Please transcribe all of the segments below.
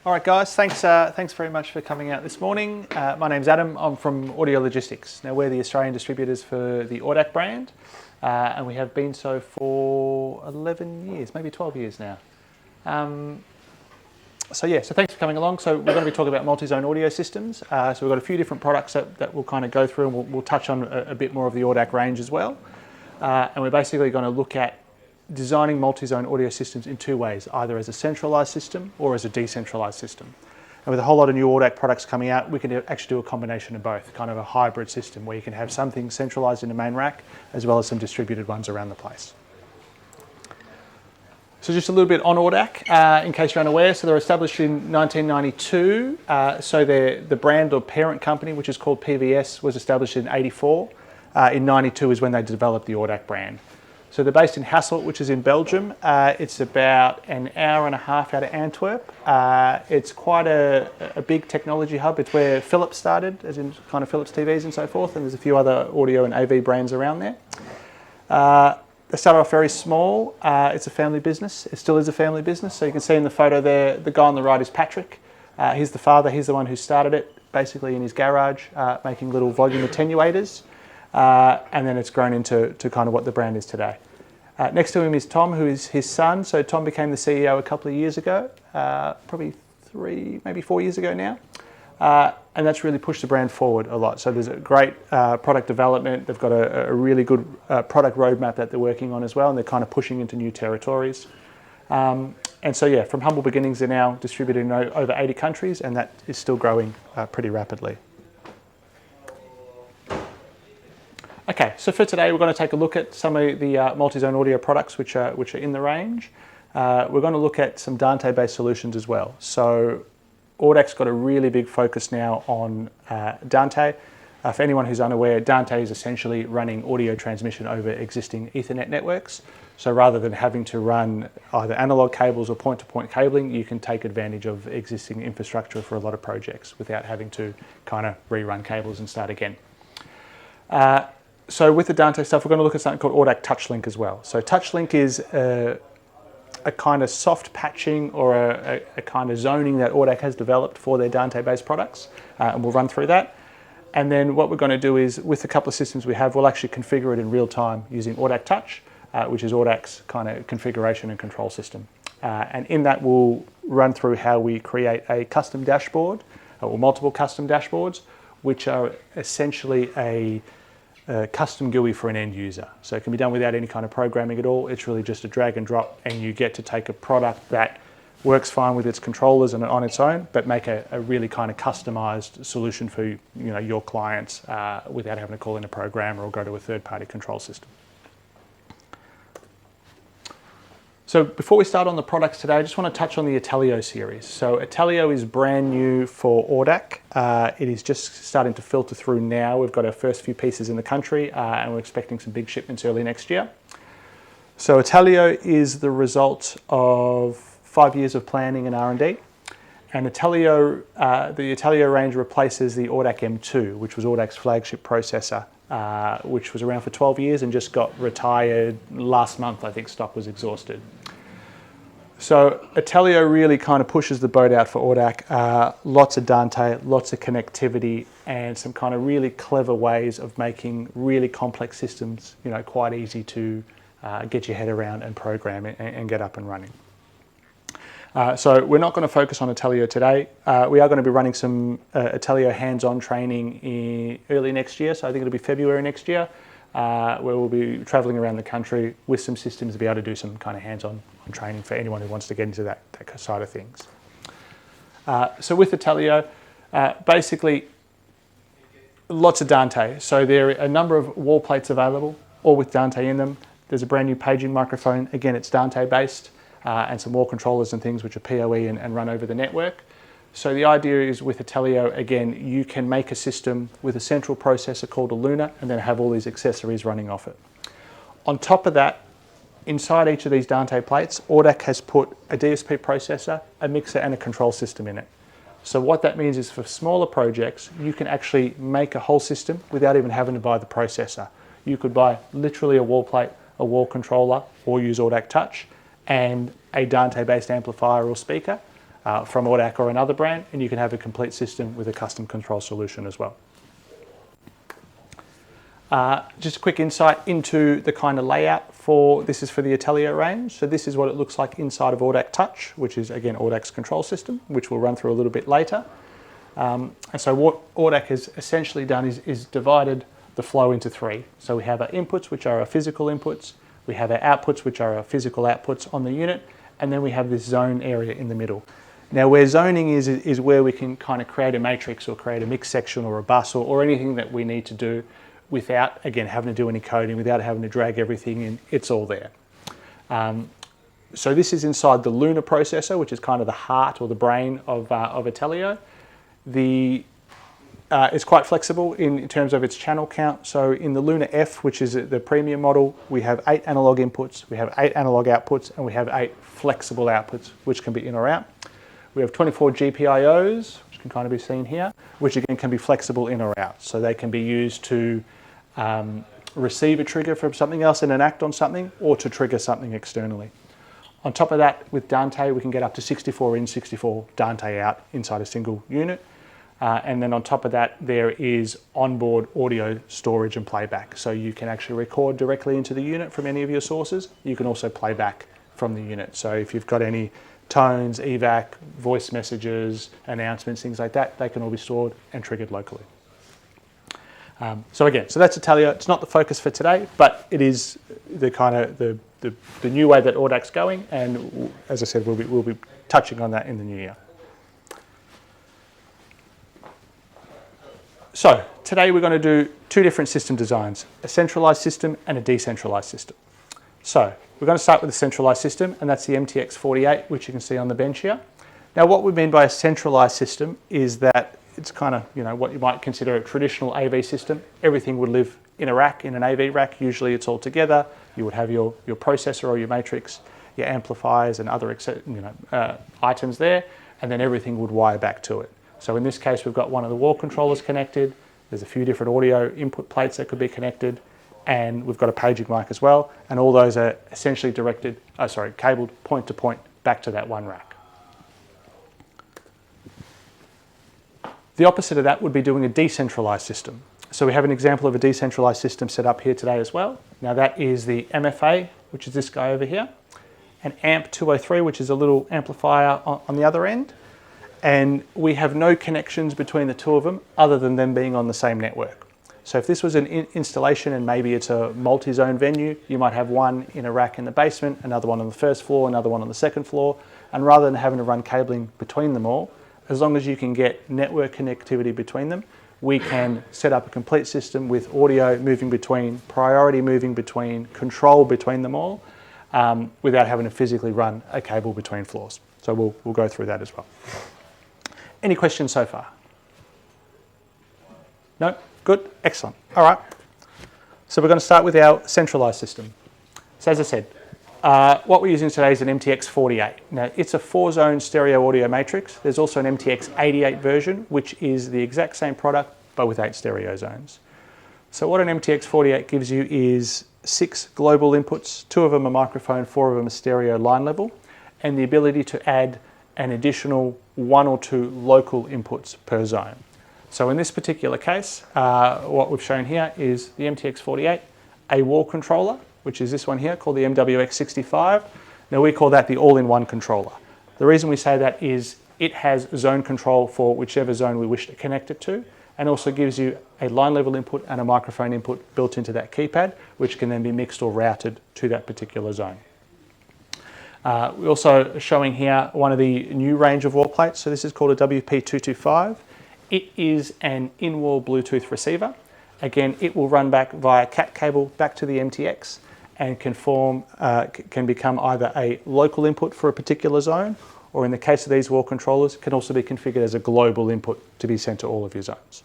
All right, guys, thanks very much for coming out this morning. My name's Adam. I'm from Audio Logistics. Now, we're the Australian distributors for the AUDAC brand, and we have been so for 11 years, maybe 12 years now. So thanks for coming along. So we're going to be talking about multi-zone audio systems. So we've got a few different products that we'll kind of go through, and we'll touch on a bit more of the AUDAC range as well. And we're basically going to look at designing multi-zone audio systems in two ways, either as a centralized system or as a decentralized system. And with a whole lot of new AUDAC products coming out, we can actually do a combination of both, kind of a hybrid system where you can have something centralized in the main rack as well as some distributed ones around the place. So just a little bit on AUDAC, in case you're unaware. So they're established in 1992. So the brand or parent company, which is called PVS, was established in 84. In 92 is when they developed the AUDAC brand. So they're based in Hasselt, which is in Belgium. It's about an hour and a half out of Antwerp. It's quite a big technology hub. It's where Philips started, as in kind of Philips TVs and so forth, and there's a few other audio and AV brands around there. They started off very small. It's a family business. It still is a family business. So you can see in the photo there, the guy on the right is Patrick. He's the father. He's the one who started it, basically in his garage, making little volume attenuators. And then it's grown into kind of what the brand is today. Next to him is Tom, who is his son. So Tom became the CEO a couple of years ago, probably 3, maybe 4 years ago now. And that's really pushed the brand forward a lot. So there's a great product development. They've got a really good product roadmap that they're working on as well, and they're kind of pushing into new territories. And so yeah, from humble beginnings, they're now distributed in over 80 countries, and that is still growing pretty rapidly. Okay, so for today, we're going to take a look at some of the multi-zone audio products which are in the range. We're going to look at some Dante-based solutions as well. So AUDAC's got a really big focus now on Dante. For anyone who's unaware, Dante is essentially running audio transmission over existing Ethernet networks. So rather than having to run either analog cables or point-to-point cabling, you can take advantage of existing infrastructure for a lot of projects without having to kind of rerun cables and start again. So with the Dante stuff, we're going to look at something called AUDAC Touch Link as well. So Touch Link is a kind of soft patching or a kind of zoning that AUDAC has developed for their Dante-based products, and we'll run through that. And then what we're going to do is, with a couple of systems we have, we'll actually configure it in real time using AUDAC Touch, which is AUDAC's kind of configuration and control system. And in that, we'll run through how we create a custom dashboard, or multiple custom dashboards, which are essentially a custom GUI for an end user. So it can be done without any kind of programming at all. It's really just a drag and drop, and you get to take a product that works fine with its controllers and on its own, but make a really kind of customized solution for your clients without having to call in a programmer or go to a third-party control system. So before we start on the products today, I just want to touch on the Atellio series. So Atellio is brand new for AUDAC. It is just starting to filter through now. We've got our first few pieces in the country, and we're expecting some big shipments early next year. So Atellio is the result of 5 years of planning and R&D. And Atellio, the Atellio range replaces the AUDAC M2, which was AUDAC's flagship processor, which was around for 12 years and just got retired last month. I think stock was exhausted. So Atellio really kind of pushes the boat out for AUDAC. Lots of Dante, lots of connectivity, and some kind of really clever ways of making really complex systems, quite easy to get your head around and program and get up and running. So we're not going to focus on Atellio today. We are going to be running some Atellio hands-on training early next year. So I think it'll be February next year, where we'll be traveling around the country with some systems to be able to do some kind of hands-on training for anyone who wants to get into that side of things. So with Atellio, basically lots of Dante. So there are a number of wall plates available, all with Dante in them. There's a brand new paging microphone. Again, it's Dante-based. And some wall controllers and things which are PoE and run over the network. So the idea is with Atellio, again, you can make a system with a central processor called a Luna and then have all these accessories running off it. On top of that, inside each of these Dante plates, AUDAC has put a DSP processor, a mixer and a control system in it. So what that means is for smaller projects, you can actually make a whole system without even having to buy the processor. You could buy literally a wall plate, a wall controller, or use AUDAC Touch, and a Dante-based amplifier or speaker, from AUDAC or another brand, and you can have a complete system with a custom control solution as well. Just a quick insight into the kind of layout this is for the Atellio range. So this is what it looks like inside of AUDAC Touch, which is again AUDAC's control system, which we'll run through a little bit later. And so what AUDAC has essentially done is divided the flow into three. So we have our inputs, which are our physical inputs, we have our outputs, which are our physical outputs on the unit, and then we have this zone area in the middle. Now where zoning is where we can kind of create a matrix or create a mixed section or a bus or anything that we need to do without, again, having to do any coding, without having to drag everything in. It's all there. So this is inside the Luna processor, which is kind of the heart or the brain of Atellio. It's quite flexible in terms of its channel count. So in the Luna F, which is the premium model, we have 8 analog inputs, we have 8 analog outputs, and we have 8 flexible outputs, which can be in or out. We have 24 GPIOs, which can kind of be seen here, which again can be flexible in or out. So they can be used to receive a trigger from something else and enact on something, or to trigger something externally. On top of that, with Dante, we can get up to 64 in, 64 Dante out inside a single unit. And then on top of that, there is onboard audio storage and playback. So you can actually record directly into the unit from any of your sources. You can also play back from the unit. So if you've got any tones, evac, voice messages, announcements, things like that, they can all be stored and triggered locally. So that's Atellio. It's not the focus for today, but it is the kind of the new way that AUDAC's going, and as I said, we'll be touching on that in the new year. So today we're going to do two different system designs, a centralized system and a decentralized system. So we're going to start with the centralized system, and that's the MTX48, which you can see on the bench here. Now what we mean by a centralized system is that it's kind of, what you might consider a traditional AV system. Everything would live in a rack, in an AV rack. Usually it's all together. You would have your processor or your matrix, your amplifiers and other items there, and then everything would wire back to it. So in this case, we've got one of the wall controllers connected. There's a few different audio input plates that could be connected, and we've got a paging mic as well. And all those are essentially cabled point to point back to that one rack. The opposite of that would be doing a decentralized system. So we have an example of a decentralized system set up here today as well. Now that is the MFA, which is this guy over here, and AMP203, which is a little amplifier on the other end. And we have no connections between the two of them other than them being on the same network. So if this was an installation and maybe it's a multi-zone venue, you might have one in a rack in the basement, another one on the first floor, another one on the second floor. And rather than having to run cabling between them all, as long as you can get network connectivity between them, we can set up a complete system with audio moving between, priority moving between, control between them all, without having to physically run a cable between floors. So we'll go through that as well. Any questions so far? No? Good? Excellent. All right. So we're going to start with our centralized system. So as I said, what we're using today is an MTX48. Now, it's a 4-zone stereo audio matrix. There's also an MTX88 version, which is the exact same product, but with 8 stereo zones. So what an MTX48 gives you is 6 global inputs, 2 of them are microphone, 4 of them are stereo line level, and the ability to add an additional 1 or 2 local inputs per zone. So in this particular case, what we've shown here is the MTX48, a wall controller, which is this one here called the MWX65. Now we call that the all-in-one controller. The reason we say that is it has zone control for whichever zone we wish to connect it to, and also gives you a line level input and a microphone input built into that keypad, which can then be mixed or routed to that particular zone. We're also showing here one of the new range of wall plates. So this is called a WP225. It is an in-wall Bluetooth receiver. Again, it will run back via cat cable back to the MTX and can become either a local input for a particular zone, or in the case of these wall controllers, can also be configured as a global input to be sent to all of your zones.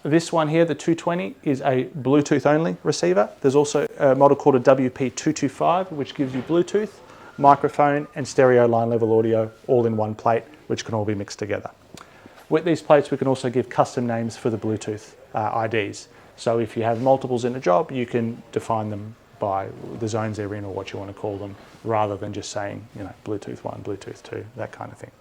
This one here, the 220, is a Bluetooth-only receiver. There's also a model called a WP225, which gives you Bluetooth, microphone, and stereo line level audio all in one plate, which can all be mixed together. With these plates, we can also give custom names for the Bluetooth IDs. So if you have multiples in a job, you can define them by the zones they're in or what you want to call them, rather than just saying, you know, Bluetooth 1, Bluetooth 2, that kind of thing.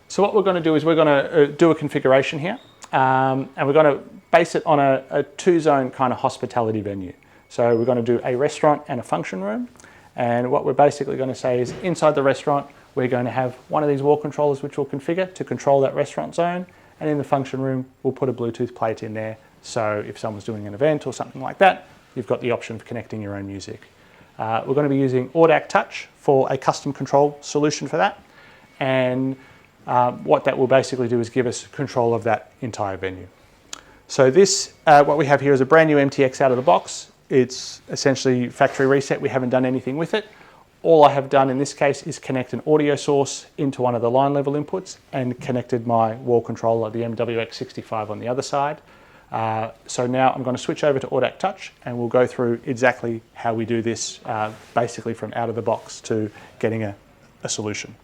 So what we're going to do is we're going to do a configuration here, and we're going to base it on a two-zone kind of hospitality venue. So we're going to do a restaurant and a function room, and what we're basically going to say is inside the restaurant we're going to have one of these wall controllers which we'll configure to control that restaurant zone, and in the function room we'll put a Bluetooth plate in there, so if someone's doing an event or something like that, you've got the option of connecting your own music. We're going to be using AUDAC Touch for a custom control solution for that, and what that will basically do is give us control of that entire venue. So this, what we have here is a brand new MTX out of the box. It's essentially factory reset. We haven't done anything with it. All I have done in this case is connect an audio source into one of the line level inputs and connected my wall controller, the MWX65 on the other side. So now I'm going to switch over to AUDAC Touch and we'll go through exactly how we do this, basically from out of the box to getting a solution.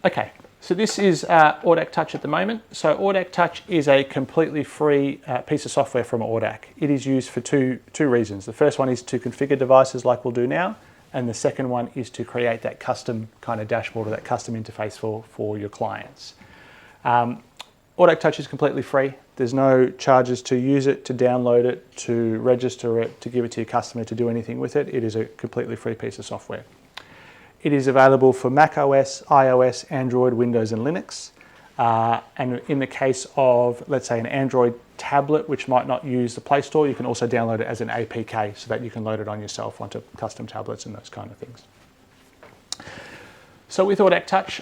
Okay, so this is AUDAC Touch at the moment. So AUDAC Touch is a completely free piece of software from AUDAC. It is used for two reasons. The first one is to configure devices like we'll do now, and the second one is to create that custom kind of dashboard or that custom interface for your clients. AUDAC Touch is completely free. There's no charges to use it, to download it, to register it, to give it to your customer, to do anything with it. It is a completely free piece of software. It is available for Mac OS, iOS, Android, Windows and Linux. And in the case of, let's say, an Android tablet which might not use the Play Store, you can also download it as an APK so that you can load it on yourself onto custom tablets and those kind of things. So with AUDAC Touch,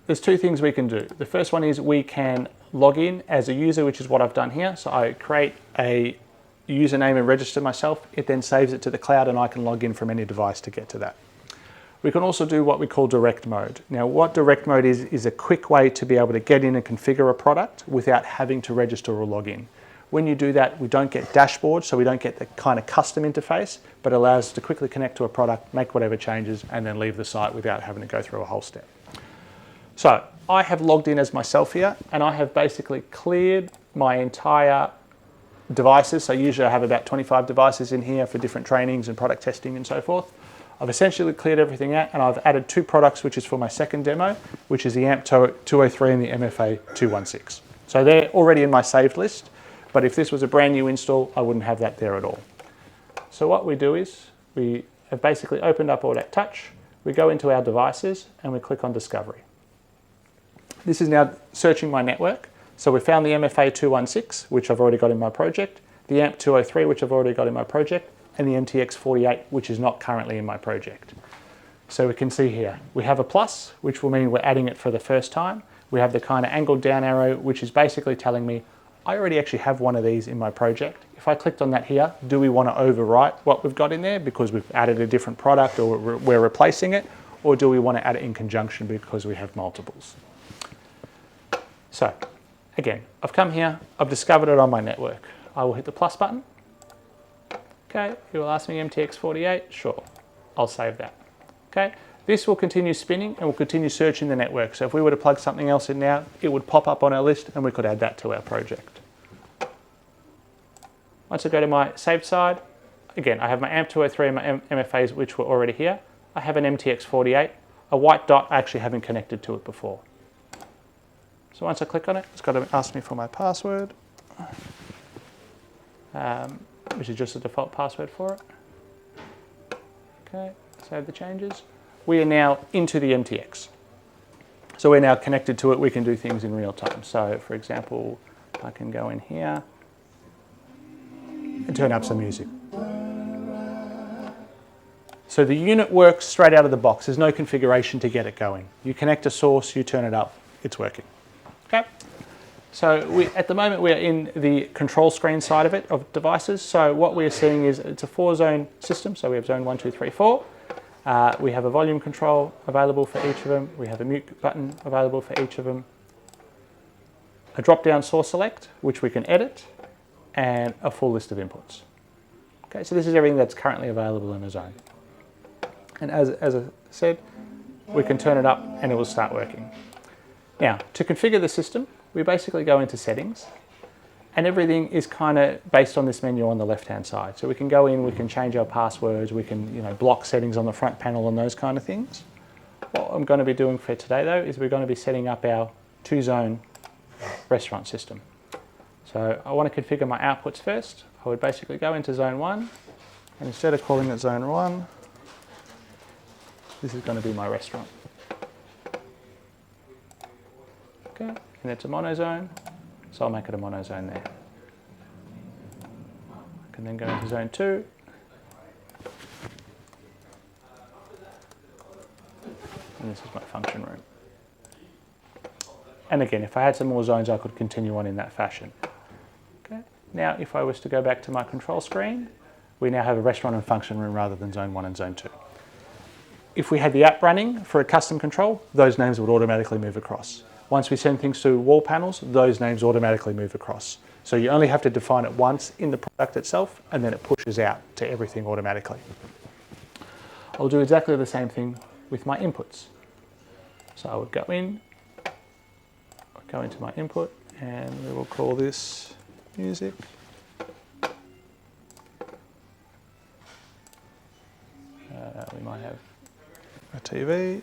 there's two things we can do. The first one is we can log in as a user, which is what I've done here. So I create a username and register myself. It then saves it to the cloud and I can log in from any device to get to that. We can also do what we call direct mode. Now what direct mode is a quick way to be able to get in and configure a product without having to register or log in. When you do that, we don't get dashboards, so we don't get the kind of custom interface, but it allows us to quickly connect to a product, make whatever changes, and then leave the site without having to go through a whole step. So I have logged in as myself here, and I have basically cleared my entire devices. So usually I have about 25 devices in here for different trainings and product testing and so forth. I've essentially cleared everything out, and I've added two products, which is for my second demo, which is the AMP 203 and the MFA 216. So they're already in my saved list, but if this was a brand new install, I wouldn't have that there at all. So what we do is we have basically opened up AUDAC Touch, we go into our devices and we click on Discovery. This is now searching my network. So we found the MFA 216, which I've already got in my project, the AMP 203, which I've already got in my project, and the MTX 48, which is not currently in my project. So we can see here, we have a plus, which will mean we're adding it for the first time. We have the kind of angled down arrow, which is basically telling me, I already actually have one of these in my project. If I clicked on that here, do we want to overwrite what we've got in there because we've added a different product or we're replacing it, or do we want to add it in conjunction because we have multiples? So again, I've come here, I've discovered it on my network. I will hit the plus button. Okay, it will ask me MTX 48, sure, I'll save that. Okay, this will continue spinning and we'll continue searching the network. So if we were to plug something else in now, it would pop up on our list and we could add that to our project. Once I go to my saved side, again, I have my AMP 203 and my MFAs, which were already here. I have an MTX 48, a white dot I actually haven't connected to it before. So once I click on it, it's got to ask me for my password, which is just the default password for it. Okay, save the changes. We are now into the MTX. So we're now connected to it, we can do things in real time. So for example, I can go in here and turn up some music. So the unit works straight out of the box. There's no configuration to get it going. You connect a source, you turn it up, it's working. Okay. So at the moment we're in the control screen side of it, of devices. So what we're seeing is it's a 4-zone system. So we have zone 1, 2, 3, 4. We have a volume control available for each of them. We have a mute button available for each of them. A drop-down source select, which we can edit, and a full list of inputs. Okay, so this is everything that's currently available in a zone. And as I said, we can turn it up and it will start working. Now, to configure the system, we basically go into settings And everything is kind of based on this menu on the left-hand side. So we can go in, we can change our passwords, we can block settings on the front panel and those kind of things. What I'm going to be doing for today though is we're going to be setting up our 2-zone restaurant system. So I want to configure my outputs first. I would basically go into zone 1, and instead of calling it zone 1, this is going to be my restaurant. Okay, and it's a monozone, so I'll make it a monozone there. I can then go into zone 2. And this is my function room. And again, if I had some more zones, I could continue on in that fashion. Okay. Now, if I was to go back to my control screen, we now have a restaurant and function room rather than zone 1 and zone 2. If we had the app running for a custom control, those names would automatically move across. Once we send things to wall panels, those names automatically move across. So you only have to define it once in the product itself, and then it pushes out to everything automatically. I'll do exactly the same thing with my inputs. So I would go into my input, and we will call this music. We might have a TV.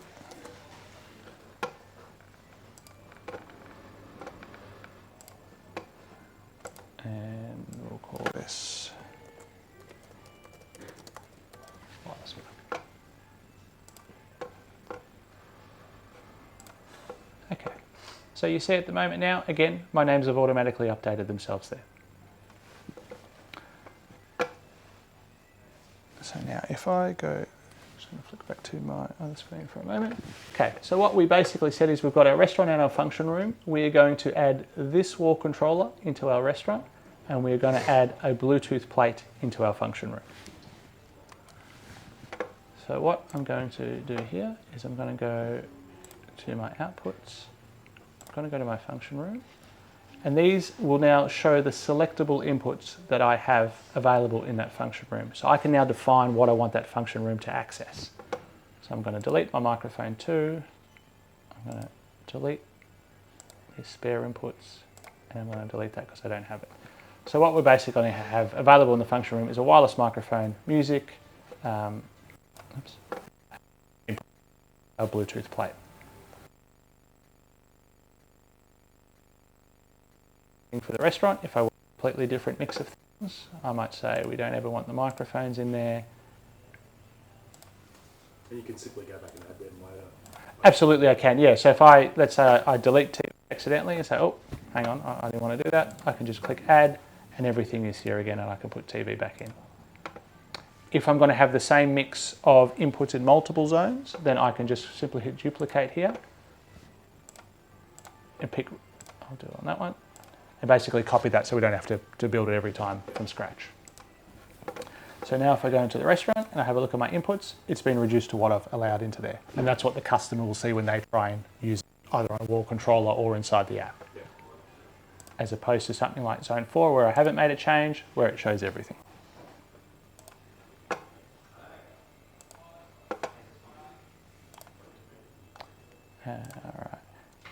And we'll call this okay. So you see at the moment now, again, my names have automatically updated themselves there. So now if I go, just going to flick back to my other screen for a moment. Okay, so what we basically said is we've got our restaurant and our function room. We are going to add this wall controller into our restaurant, and we're going to add a Bluetooth plate into our function room. So what I'm going to do here is I'm going to go to my outputs. I'm going to go to my function room, and these will now show the selectable inputs that I have available in that function room. So I can now define what I want that function room to access. So I'm going to delete my microphone 2. I'm going to delete these spare inputs, and I'm going to delete that because I don't have it. So what we're basically going to have available in the function room is a wireless microphone, music, a Bluetooth plate. For the restaurant, if I want a completely different mix of things, I might say we don't ever want the microphones in there. And you can simply go back and add them later. Absolutely I can, yeah. So if let's say I delete TV accidentally and say, oh, hang on, I didn't want to do that, I can just click add, and everything is here again, and I can put TV back in. If I'm going to have the same mix of inputs in multiple zones, then I can just simply hit duplicate here and pick, I'll do it on that one, and basically copy that so we don't have to build it every time from scratch. So now if I go into the restaurant and I have a look at my inputs, it's been reduced to what I've allowed into there. And that's what the customer will see when they try and use it either on a wall controller or inside the app. As opposed to something like Zone 4 where I haven't made a change, where it shows everything. Alright,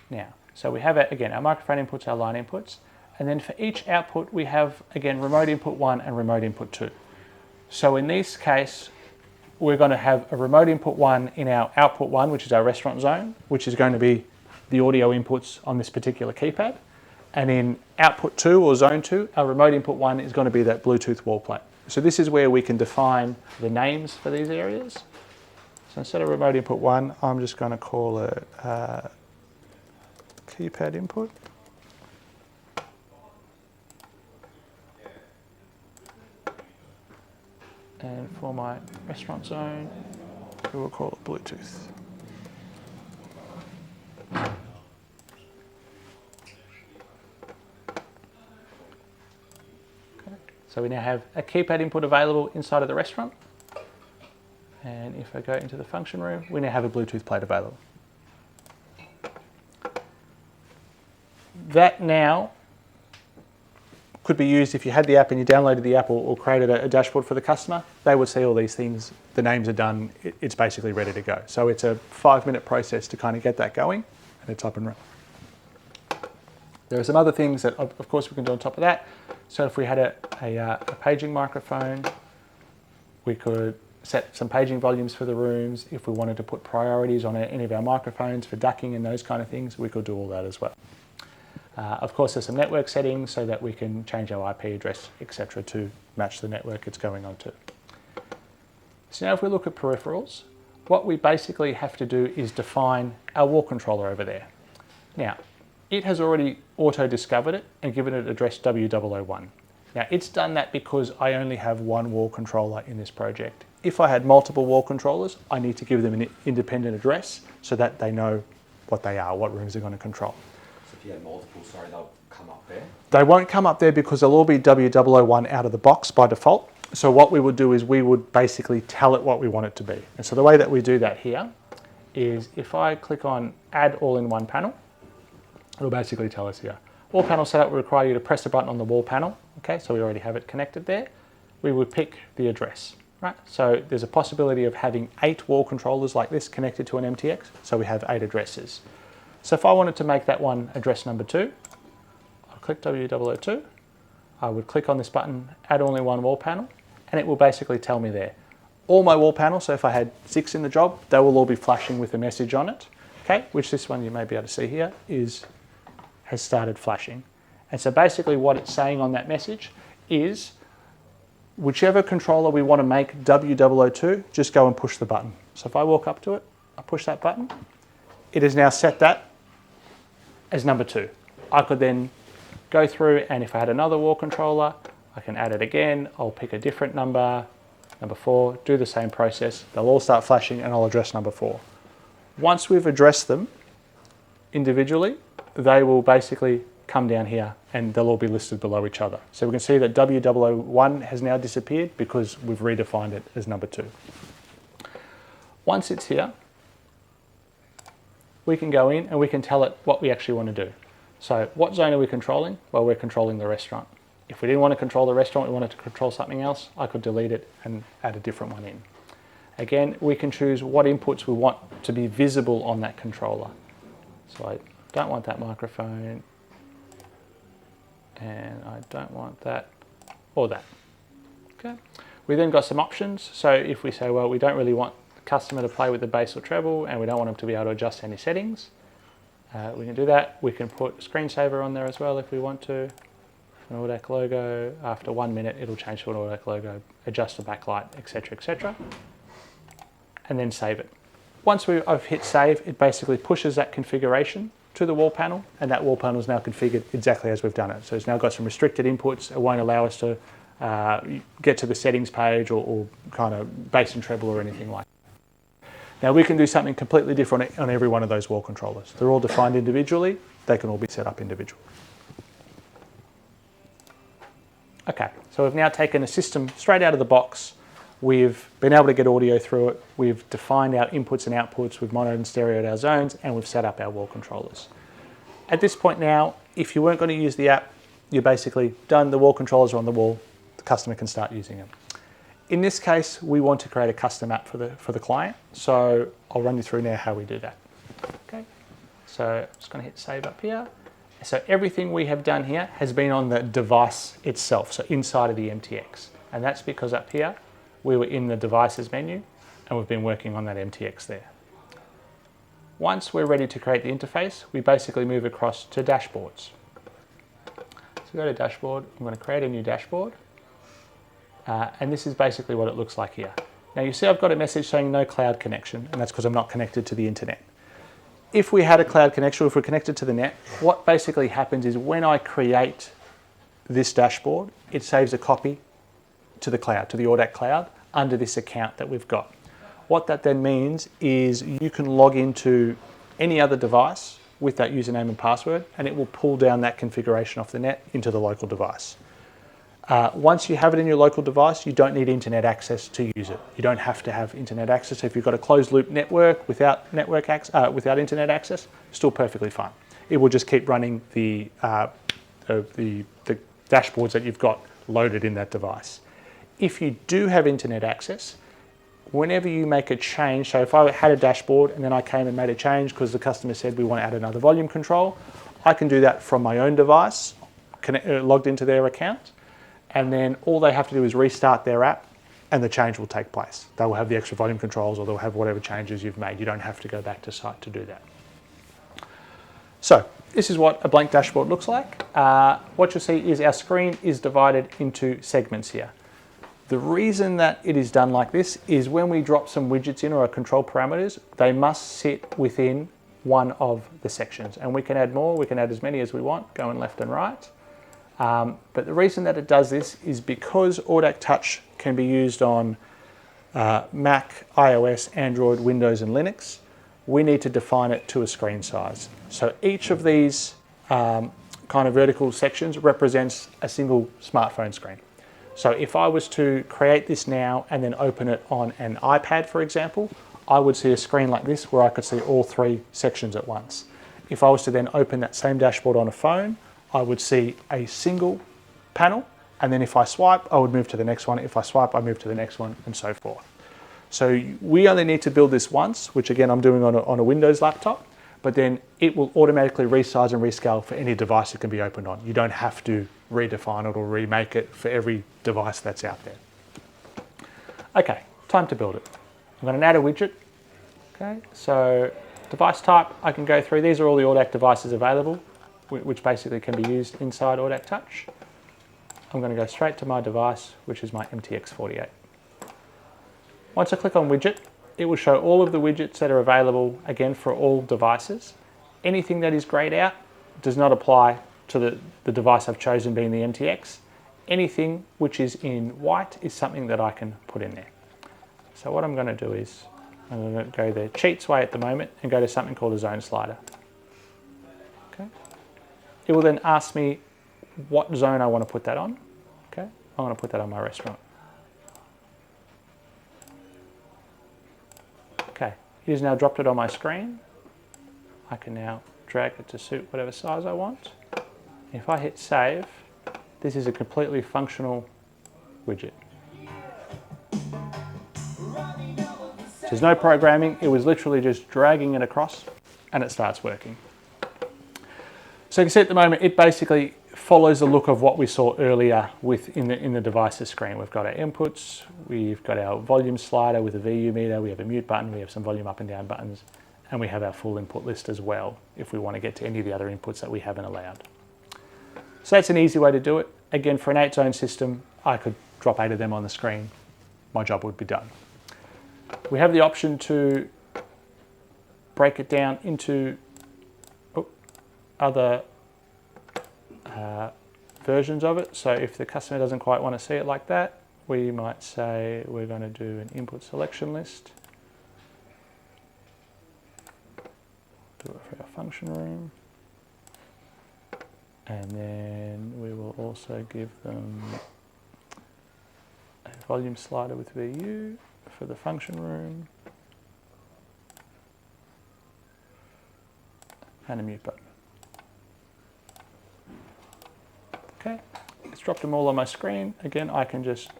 now, so we have, again, our microphone inputs, our line inputs, and then for each output we have, again, remote input 1 and remote input 2. So in this case, we're going to have a remote input 1 in our output 1, which is our restaurant zone, which is going to be the audio inputs on this particular keypad. And in output 2 or zone 2, our remote input 1 is going to be that Bluetooth wall plate. So this is where we can define the names for these areas. So instead of remote input 1, I'm just going to call it keypad input. And for my restaurant zone, we will call it Bluetooth. So we now have a keypad input available inside of the restaurant. And if I go into the function room, we now have a Bluetooth plate available. That now could be used if you had the app and you downloaded the app or created a dashboard for the customer. They would see all these things, the names are done, it's basically ready to go. So it's a 5-minute process to kind of get that going, and it's up and running. There are some other things that, of course, we can do on top of that. So if we had a paging microphone, we could set some paging volumes for the rooms. If we wanted to put priorities on any of our microphones for ducking and those kind of things, we could do all that as well. Of course, there's some network settings so that we can change our IP address, etc., to match the network it's going on to. So now if we look at peripherals, what we basically have to do is define our wall controller over there. Now, it has already auto-discovered it and given it address W001. Now, it's done that because I only have one wall controller in this project. If I had multiple wall controllers, I need to give them an independent address so that they know what they are, what rooms they're going to control. So if you had multiple, sorry, they'll come up there? They won't come up there because they'll all be W001 out of the box by default. So what we would do is we would basically tell it what we want it to be. And so the way that we do that here is if I click on Add All-in-One Panel, it'll basically tell us here. Wall panel setup will require you to press a button on the wall panel. Okay, so we already have it connected there. We would pick the address, right? So there's a possibility of having 8 wall controllers like this connected to an MTX. So we have 8 addresses. So if I wanted to make that one address number 2, I'll click W002. I would click on this button, Add All-in-One Wall Panel, and it will basically tell me there. All my wall panels, so if I had 6 in the job, they will all be flashing with a message on it, okay? Which this one you may be able to see here has started flashing. And so basically what it's saying on that message is whichever controller we want to make W002, just go and push the button. So if I walk up to it, I push that button, it has now set that as number 2. I could then go through and if I had another wall controller, I can add it again, I'll pick a different number 4, do the same process, they'll all start flashing and I'll address number 4. Once we've addressed them individually, they will basically come down here and they'll all be listed below each other. So we can see that W001 has now disappeared because we've redefined it as number 2. Once it's here, we can go in and we can tell it what we actually want to do. So what zone are we controlling? Well, we're controlling the restaurant. If we didn't want to control the restaurant, we wanted to control something else, I could delete it and add a different one in. Again, we can choose what inputs we want to be visible on that controller. So I don't want that microphone, and I don't want that or that. Okay. We then got some options. So if we say, well, we don't really want the customer to play with the bass or treble, and we don't want them to be able to adjust any settings, we can do that. We can put screensaver on there as well if we want to. An AUDAC logo. After 1 minute, it'll change to an AUDAC logo, adjust the backlight, etc., etc., and then save it. Once I've hit save, it basically pushes that configuration to the wall panel, and that wall panel is now configured exactly as we've done it. So it's now got some restricted inputs. It won't allow us to get to the settings page or kind of bass and treble or anything like that. Now we can do something completely different on every one of those wall controllers. They're all defined individually. They can all be set up individually. Okay, so we've now taken a system straight out of the box. We've been able to get audio through it. We've defined our inputs and outputs. We've monoed and stereoed our zones, and we've set up our wall controllers. At this point now, if you weren't going to use the app, you're basically done. The wall controllers are on the wall. The customer can start using them. In this case, we want to create a custom app for the client. So I'll run you through now how we do that. Okay, so I'm just going to hit save up here. So everything we have done here has been on the device itself, so inside of the MTX. And that's because up here, we were in the devices menu and we've been working on that MTX there. Once we're ready to create the interface, we basically move across to dashboards. So go to dashboard, I'm going to create a new dashboard. And this is basically what it looks like here. Now you see I've got a message saying no cloud connection, and that's because I'm not connected to the internet. If we had a cloud connection, if we're connected to the net, what basically happens is when I create this dashboard, it saves a copy to the cloud, to the AUDAC cloud, under this account that we've got. What that then means is you can log into any other device with that username and password, and it will pull down that configuration off the net into the local device. Once you have it in your local device, you don't need internet access to use it. You don't have to have internet access. So if you've got a closed loop network without internet access, still perfectly fine. It will just keep running the dashboards that you've got loaded in that device. If you do have internet access, whenever you make a change, so if I had a dashboard and then I came and made a change because the customer said we want to add another volume control, I can do that from my own device, logged into their account, and then all they have to do is restart their app and the change will take place. They will have the extra volume controls or they'll have whatever changes you've made. You don't have to go back to site to do that. So this is what a blank dashboard looks like. What you'll see is our screen is divided into segments here. The reason that it is done like this is when we drop some widgets in or control parameters, they must sit within one of the sections. And we can add more, we can add as many as we want, going left and right. But the reason that it does this is because AUDAC Touch can be used on Mac, iOS, Android, Windows and Linux, we need to define it to a screen size. So each of these kind of vertical sections represents a single smartphone screen. So if I was to create this now and then open it on an iPad, for example, I would see a screen like this where I could see all three sections at once. If I was to then open that same dashboard on a phone, I would see a single panel, and then if I swipe, I would move to the next one. If I swipe, I move to the next one, and so forth. So we only need to build this once, which again I'm doing on a Windows laptop, but then it will automatically resize and rescale for any device it can be opened on. You don't have to redefine it or remake it for every device that's out there. Okay, time to build it. I'm going to add a widget. Okay, so device type, I can go through. These are all the AUDAC devices available, which basically can be used inside AUDAC Touch. I'm going to go straight to my device, which is my MTX48. Once I click on widget, it will show all of the widgets that are available, again, for all devices. Anything that is grayed out does not apply to the device I've chosen, being the MTX. Anything which is in white is something that I can put in there. So what I'm going to do is, I'm going to go the cheats way at the moment and go to something called a zone slider. Okay. It will then ask me what zone I want to put that on. Okay. I want to put that on my restaurant. Okay, it has now dropped it on my screen. I can now drag it to suit whatever size I want. If I hit save, this is a completely functional widget. There's no programming, it was literally just dragging it across and it starts working. So you can see at the moment, it basically follows the look of what we saw earlier in the devices screen. We've got our inputs, we've got our volume slider with a VU meter, we have a mute button, we have some volume up and down buttons, and we have our full input list as well if we want to get to any of the other inputs that we haven't allowed. So that's an easy way to do it. Again, for an 8-zone system, I could drop 8 of them on the screen. My job would be done. We have the option to break it down into other versions of it. So if the customer doesn't quite want to see it like that, we might say we're going to do an input selection list. Do it for our function room. And then we will also give them a volume slider with VU for the function room and a mute button. Okay, it's dropped them all on my screen. Again, I can just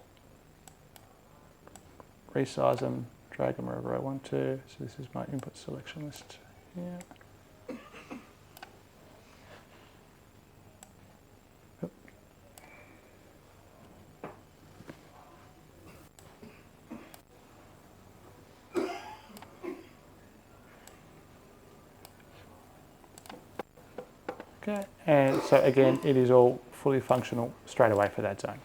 resize them, drag them wherever I want to. So this is my input selection list here. Okay, and so again, it is all fully functional straight away for that zone,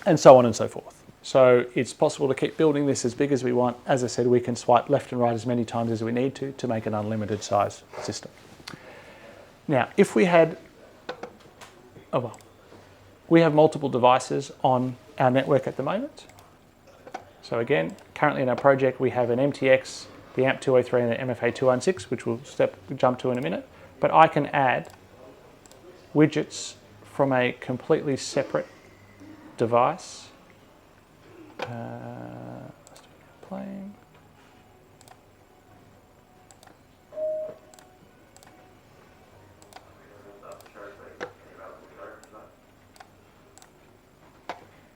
and so on and so forth. So it's possible to keep building this as big as we want. As I said, we can swipe left and right as many times as we need to make an unlimited size system. Now, if we had, we have multiple devices on our network at the moment. So again, currently in our project, we have an MTX, the AMP203 and the MFA216, which we'll jump to in a minute, but I can add widgets from a completely separate device. Playing.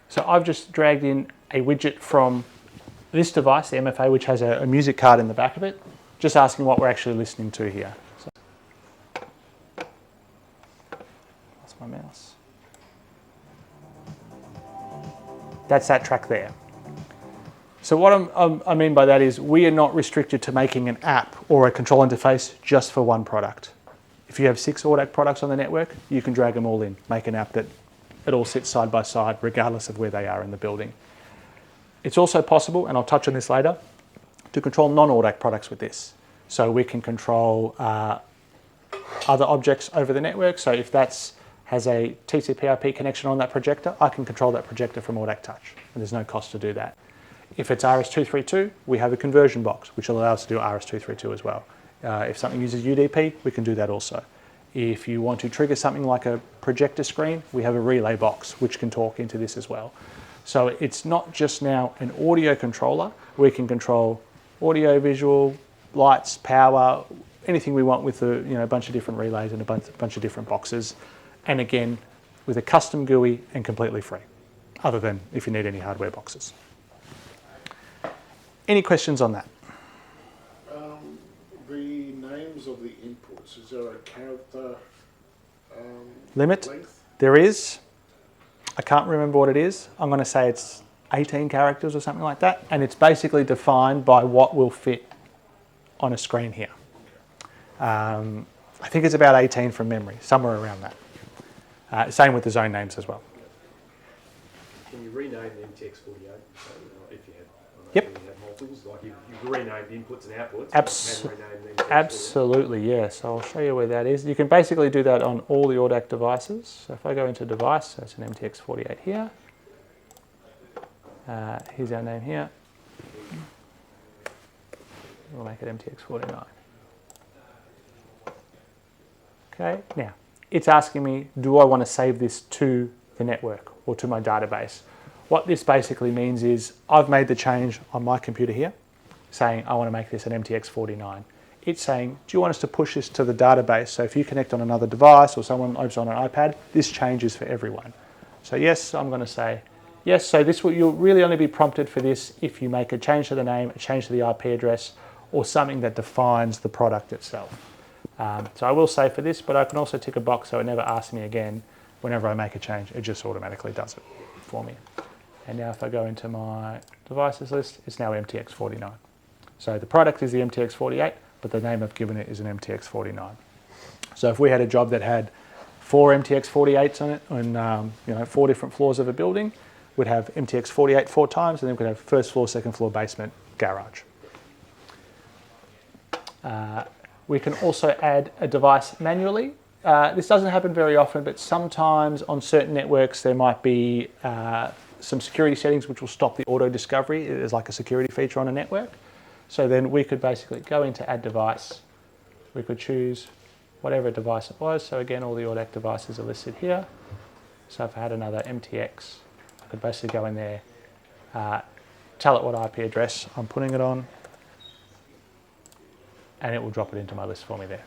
So I've just dragged in a widget from this device, the MFA, which has a music card in the back of it, just asking what we're actually listening to here. So my mouse. That's that track there. So what I mean by that is we are not restricted to making an app or a control interface just for one product. If you have 6 AUDAC products on the network, you can drag them all in, make an app that it all sits side by side regardless of where they are in the building. It's also possible, and I'll touch on this later, to control non-AUDAC products with this. So we can control other objects over the network. So if that has a TCP/IP connection on that projector, I can control that projector from AUDAC Touch, and there's no cost to do that. If it's RS-232, we have a conversion box, which will allow us to do RS-232 as well. If something uses UDP, we can do that also. If you want to trigger something like a projector screen, we have a relay box, which can talk into this as well. So it's not just now an audio controller. We can control audio, visual, lights, power, anything we want with a bunch of different relays and a bunch of different boxes. And again, with a custom GUI and completely free, other than if you need any hardware boxes. Any questions on that? The names of the inputs, is there a character limit? length? There is. I can't remember what it is. I'm going to say it's 18 characters or something like that. And it's basically defined by what will fit on a screen here. I think it's about 18 from memory, somewhere around that. Same with the zone names as well. Can you rename the MTX48 if you had, Yep. if you had multiples? Like you renamed inputs and outputs. Absolutely, yes. I'll show you where that is. You can basically do that on all the AUDAC devices. So if I go into device, that's an MTX48 here. Here's our name here. We'll make it MTX49. Okay, now it's asking me, do I want to save this to the network or to my database? What this basically means is I've made the change on my computer here, saying I want to make this an MTX49. It's saying, do you want us to push this to the database? So if you connect on another device or someone opens on an iPad, this changes for everyone. So yes, I'm going to say yes. So you'll really only be prompted for this if you make a change to the name, a change to the IP address, or something that defines the product itself. So I will save for this, but I can also tick a box so it never asks me again whenever I make a change. It just automatically does it for me. And now if I go into my devices list, it's now MTX49. So the product is the MTX48, but the name I've given it is an MTX49. So if we had a job that had 4 MTX48s on it on 4 different floors of a building, we'd have MTX48 4 times, and then we'd have first floor, second floor, basement, garage. We can also add a device manually. This doesn't happen very often, but sometimes on certain networks there might be some security settings which will stop the auto discovery. It is like a security feature on a network. So then we could basically go into add device. We could choose whatever device it was. So again, all the AUDAC devices are listed here. So if I had another MTX, I could basically go in there, tell it what IP address I'm putting it on, and it will drop it into my list for me there.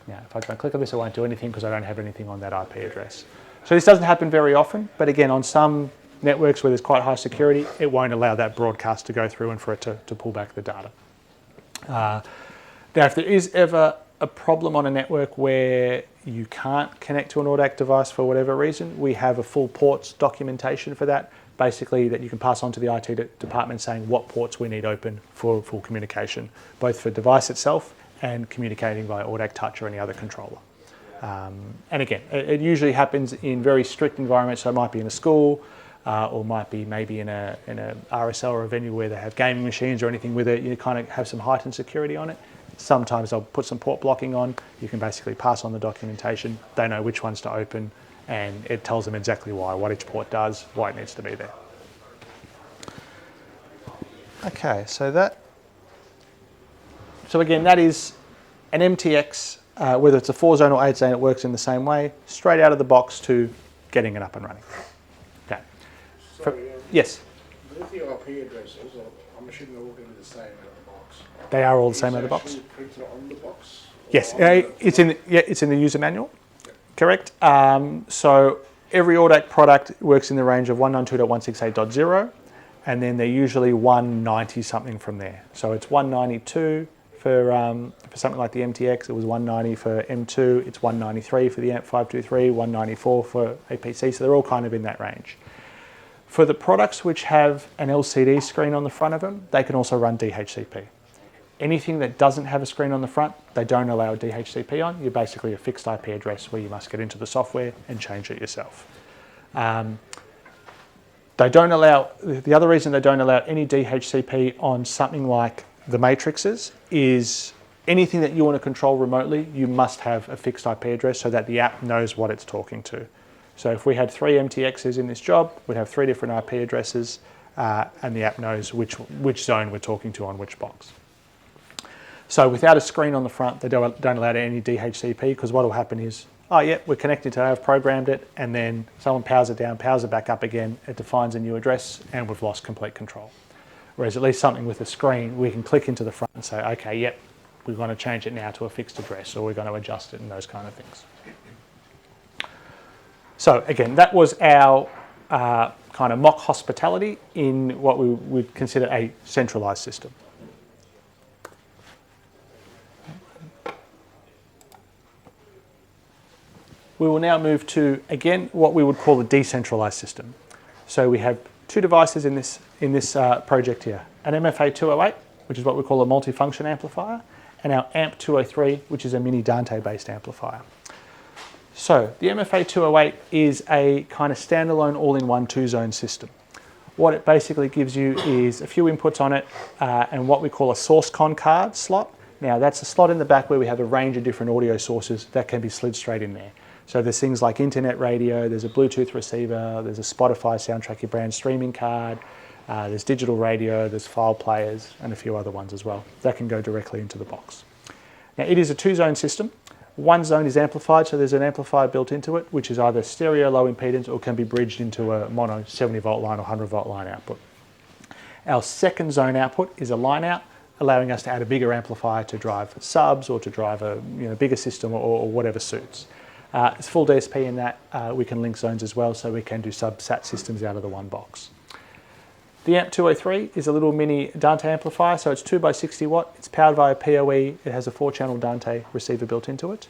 Now, if I try and click on this, it won't do anything because I don't have anything on that IP address. So this doesn't happen very often, but again, on some networks where there's quite high security, it won't allow that broadcast to go through and for it to pull back the data. Now, if there is ever a problem on a network where you can't connect to an AUDAC device for whatever reason, we have a full ports documentation for that, basically that you can pass on to the IT department saying what ports we need open for full communication, both for device itself and communicating via AUDAC Touch or any other controller. And again, it usually happens in very strict environments, so it might be in a school, or might be maybe in a RSL or a venue where they have gaming machines or anything with it. You kind of have some heightened security on it. Sometimes they'll put some port blocking on. You can basically pass on the documentation. They know which ones to open, and it tells them exactly why, what each port does, why it needs to be there. Okay, so again, that is an MTX, whether it's a 4-zone or 8-zone, it works in the same way, straight out of the box to getting it up and running. Okay. Yes? With the IP addresses, I'm assuming they're all going to be the same out of the box. They are all the same out of the box. Is it printed on the box? Yes, it's in the user manual, correct. So every AUDAC product works in the range of 192.168.0, and then they're usually 190 something from there. So it's 192, for something like the MTX, it was 190 for M2, it's 193 for the AMP 523, 194 for APC, so they're all kind of in that range. For the products which have an LCD screen on the front of them, they can also run DHCP. Anything that doesn't have a screen on the front, they don't allow DHCP on. You're basically a fixed IP address where you must get into the software and change it yourself. They don't allow, the other reason they don't allow any DHCP on something like the matrices is anything that you want to control remotely, you must have a fixed IP address so that the app knows what it's talking to. So if we had 3 MTXs in this job, we'd have 3 different IP addresses and the app knows which zone we're talking to on which box. So without a screen on the front, they don't allow any DHCP because what will happen is, oh yeah, we're connected to it, I've programmed it, and then someone powers it down, powers it back up again, it defines a new address, and we've lost complete control. Whereas at least something with a screen, we can click into the front and say, okay, yep, we're going to change it now to a fixed address, or we're going to adjust it and those kind of things. So again, that was our kind of mock hospitality in what we would consider a centralized system. We will now move to, again, what we would call a decentralized system. So we have 2 devices in this project here. An MFA 208, which is what we call a multifunction amplifier, and our AMP 203, which is a mini Dante-based amplifier. So the MFA 208 is a kind of standalone all-in-one 2-zone system. What it basically gives you is a few inputs on it and what we call a source con card slot. Now that's a slot in the back where we have a range of different audio sources that can be slid straight in there. So there's things like internet radio, there's a Bluetooth receiver, there's a Spotify Soundtrack Your Brand streaming card, there's digital radio, there's file players, and a few other ones as well. That can go directly into the box. Now it is a 2-zone system. One zone is amplified, so there's an amplifier built into it, which is either stereo low impedance or can be bridged into a mono 70 volt line or 100 volt line output. Our second zone output is a line out, allowing us to add a bigger amplifier to drive subs or to drive a bigger system or whatever suits. It's full DSP in that. We can link zones as well, so we can do sub-SAT systems out of the one box. The AMP 203 is a little mini Dante amplifier, so it's 2 by 60 watt. It's powered via PoE. It has a 4-channel Dante receiver built into it.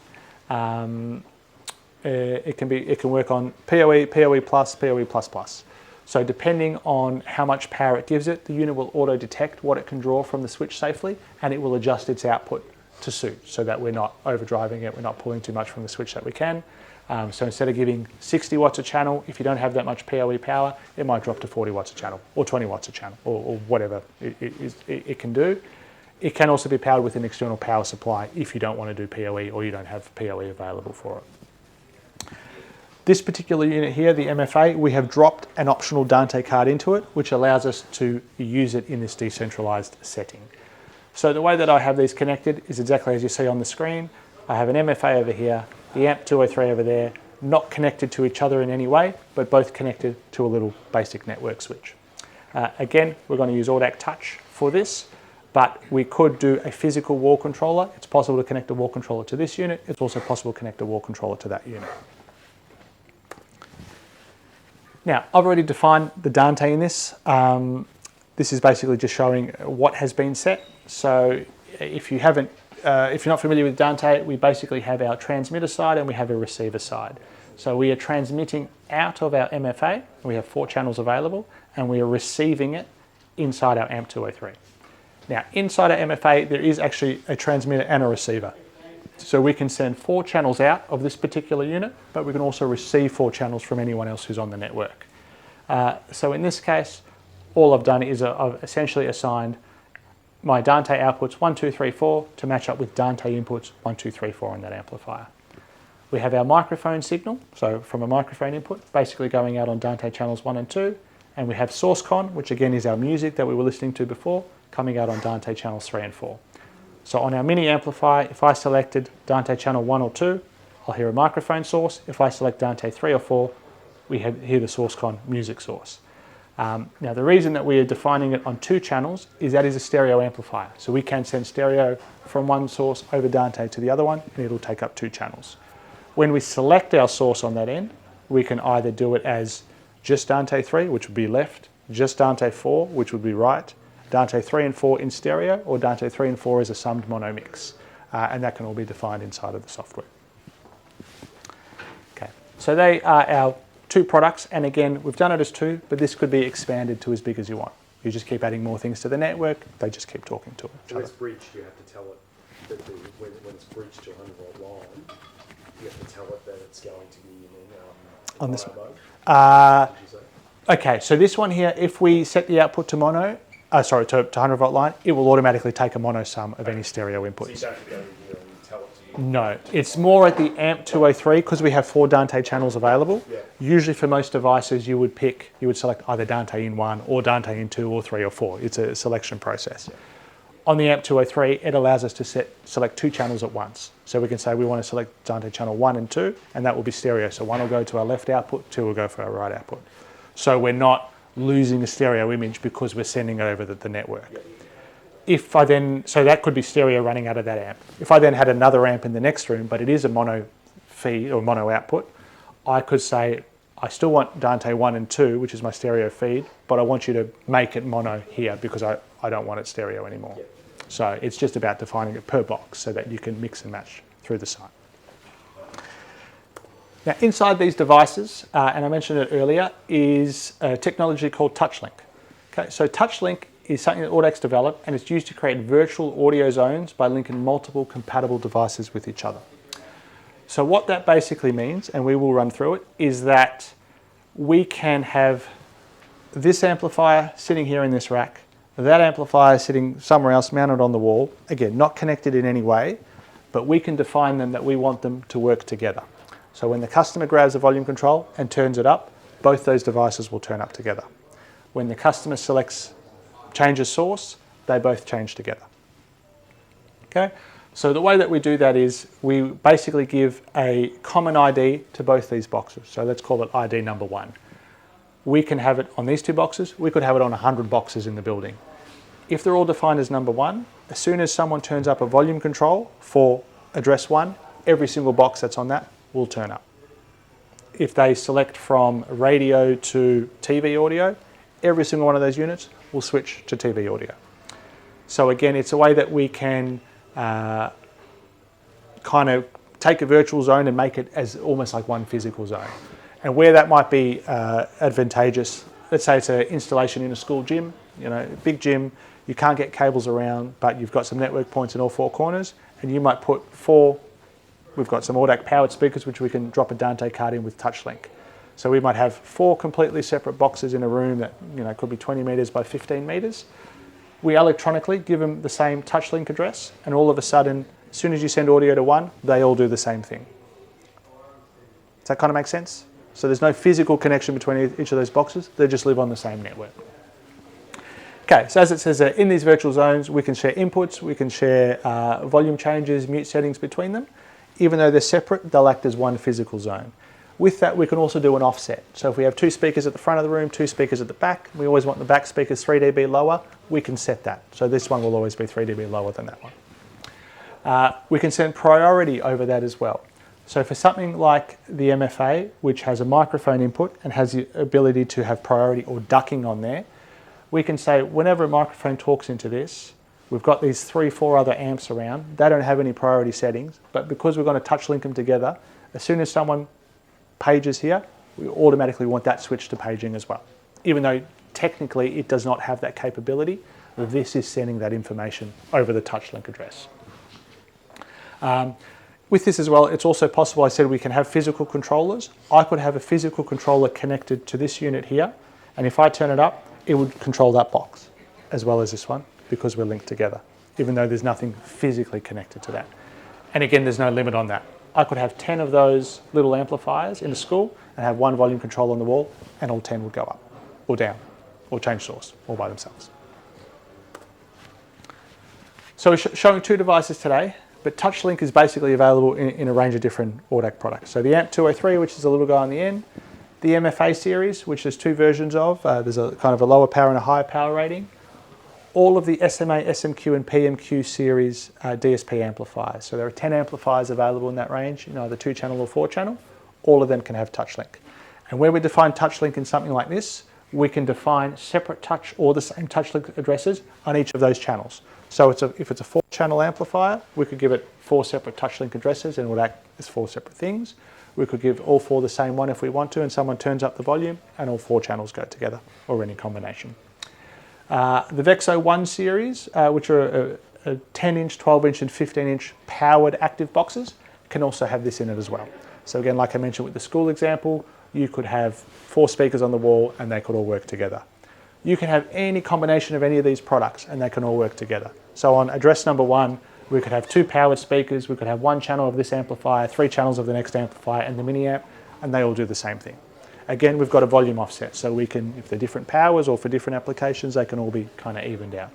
It can work on PoE, PoE plus, PoE plus plus. So depending on how much power it gives it, the unit will auto-detect what it can draw from the switch safely, and it will adjust its output to suit so that we're not overdriving it, we're not pulling too much from the switch that we can. So instead of giving 60 watts a channel, if you don't have that much PoE power, it might drop to 40 watts a channel or 20 watts a channel or whatever it can do. It can also be powered with an external power supply if you don't want to do PoE or you don't have PoE available for it. This particular unit here, the MFA, we have dropped an optional Dante card into it, which allows us to use it in this decentralized setting. So the way that I have these connected is exactly as you see on the screen. I have an MFA over here, the AMP 203 over there, not connected to each other in any way, but both connected to a little basic network switch. Again, we're going to use AUDAC Touch for this, but we could do a physical wall controller. It's possible to connect a wall controller to this unit. It's also possible to connect a wall controller to that unit. Now, I've already defined the Dante in this. This is basically just showing what has been set. So if you're not familiar with Dante, we basically have our transmitter side and we have a receiver side. So we are transmitting out of our MFA, we have 4 channels available, and we are receiving it inside our AMP 203. Now, inside our MFA, there is actually a transmitter and a receiver. So we can send 4 channels out of this particular unit, but we can also receive 4 channels from anyone else who's on the network. So in this case, all I've done is I've essentially assigned my Dante outputs 1, 2, 3, 4 to match up with Dante inputs 1, 2, 3, 4 on that amplifier. We have our microphone signal, so from a microphone input, basically going out on Dante channels 1 and 2, and we have source con, which again is our music that we were listening to before, coming out on Dante channels 3 and 4. So on our mini amplifier, if I selected Dante channel 1 or 2, I'll hear a microphone source. If I select Dante 3 or 4, we hear the source con music source. Now the reason that we are defining it on 2 channels is that is a stereo amplifier. So we can send stereo from one source over Dante to the other one and it'll take up 2 channels. When we select our source on that end, we can either do it as just Dante 3, which would be left, just Dante 4, which would be right, Dante 3 and 4 in stereo, or Dante 3 and 4 as a summed mono mix. And that can all be defined inside of the software. Okay, so they are our two products, and again, we've done it as two, but this could be expanded to as big as you want. You just keep adding more things to the network, they just keep talking to each When other. it's breached, you have to tell it that when it's breached to 100 volt line, you have to tell it that it's going to be in On this mono one? mode. Did you say? Okay, so this one here, if we set the output to mono, to 100 volt line, it will automatically take a mono sum of any stereo So you inputs. don't have to go in here and tell it to you. No, it's more at the amp 203 because we have 4 Dante channels available. Yeah. Usually for most devices you would select either Dante in 1 or Dante in 2 or 3 or 4. It's a selection process. Yeah. On the amp 203 it allows us to select 2 channels at once. So we can say we want to select Dante channel 1 and 2 and that will be stereo. So 1 will go to our left output, 2 will go for our right output. So we're not losing a stereo image because we're sending it over the network. Yeah. If I then, so that could be stereo running out of that amp. If I then had another amp in the next room, but it is a mono feed or mono output, I could say, I still want Dante 1 and 2, which is my stereo feed, but I want you to make it mono here because I don't want it stereo anymore. Yeah. So it's just about defining it per box so that you can mix and match through the site. Now inside these devices, and I mentioned it earlier, is a technology called TouchLink. Okay, so TouchLink is something that AUDAC's developed and it's used to create virtual audio zones by linking multiple compatible devices with each other. So what that basically means, and we will run through it, is that we can have this amplifier sitting here in this rack, that amplifier sitting somewhere else mounted on the wall, again, not connected in any way, but we can define them that we want them to work together. So when the customer grabs the volume control and turns it up, both those devices will turn up together. When the customer changes source, they both change together. Okay, so the way that we do that is we basically give a common ID to both these boxes. So let's call it ID number 1. We can have it on these 2 boxes, we could have it on 100 boxes in the building. If they're all defined as number 1, as soon as someone turns up a volume control for address 1, every single box that's on that will turn up. If they select from radio to TV audio, every single one of those units will switch to TV audio. So again, it's a way that we can kind of take a virtual zone and make it as almost like one physical zone. And where that might be advantageous, let's say it's an installation in a school gym, big gym, you can't get cables around, but you've got some network points in all 4 corners, and you might put 4, we've got some AUDAC powered speakers which we can drop a Dante card in with TouchLink. So we might have 4 completely separate boxes in a room that could be 20 metres by 15 metres. We electronically give them the same TouchLink address, and all of a sudden, as soon as you send audio to one, they all do the same thing. Does that kind of make sense? So there's no physical connection between each of those boxes, they just live on the same network. Okay, so as it says in these virtual zones, we can share inputs, we can share volume changes, mute settings between them. Even though they're separate, they'll act as one physical zone. With that, we can also do an offset. So if we have 2 speakers at the front of the room, 2 speakers at the back, we always want the back speakers 3 dB lower, we can set that. So this one will always be 3 dB lower than that one. We can set priority over that as well. So for something like the MFA, which has a microphone input and has the ability to have priority or ducking on there, we can say whenever a microphone talks into this, we've got these 3-4 other amps around, they don't have any priority settings, but because we're going to touch link them together, as soon as someone pages here, we automatically want that switch to paging as well. Even though technically it does not have that capability, this is sending that information over the TouchLink address. With this as well, it's also possible, I said we can have physical controllers. I could have a physical controller connected to this unit here, and if I turn it up, it would control that box as well as this one because we're linked together, even though there's nothing physically connected to that. And again, there's no limit on that. I could have 10 of those little amplifiers in a school and have one volume control on the wall, and all 10 would go up or down or change source all by themselves. So we're showing 2 devices today, but TouchLink is basically available in a range of different AUDAC products. So the AMP 203, which is a little guy on the end, the MFA series, which there's 2 versions of. There's a kind of a lower power and a higher power rating. All of the SMA, SMQ and PMQ series DSP amplifiers. So there are 10 amplifiers available in that range, either 2-channel or 4-channel. All of them can have TouchLink. And where we define TouchLink in something like this, we can define separate touch or the same touch link addresses on each of those channels. So if it's a 4-channel amplifier, we could give it 4 separate touch link addresses and it would act as 4 separate things. We could give all 4 the same one if we want to, and someone turns up the volume and all 4 channels go together or any combination. The Vexo 1 series, which are a 10-inch, 12-inch and 15-inch powered active boxes, can also have this in it as well. So again, like I mentioned with the school example, you could have 4 speakers on the wall and they could all work together. You can have any combination of any of these products and they can all work together. So on address number 1, we could have 2 powered speakers, we could have 1 channel of this amplifier, 3 channels of the next amplifier and the mini amp, and they all do the same thing. Again, we've got a volume offset, so we can, if they're different powers or for different applications, they can all be kind of evened out.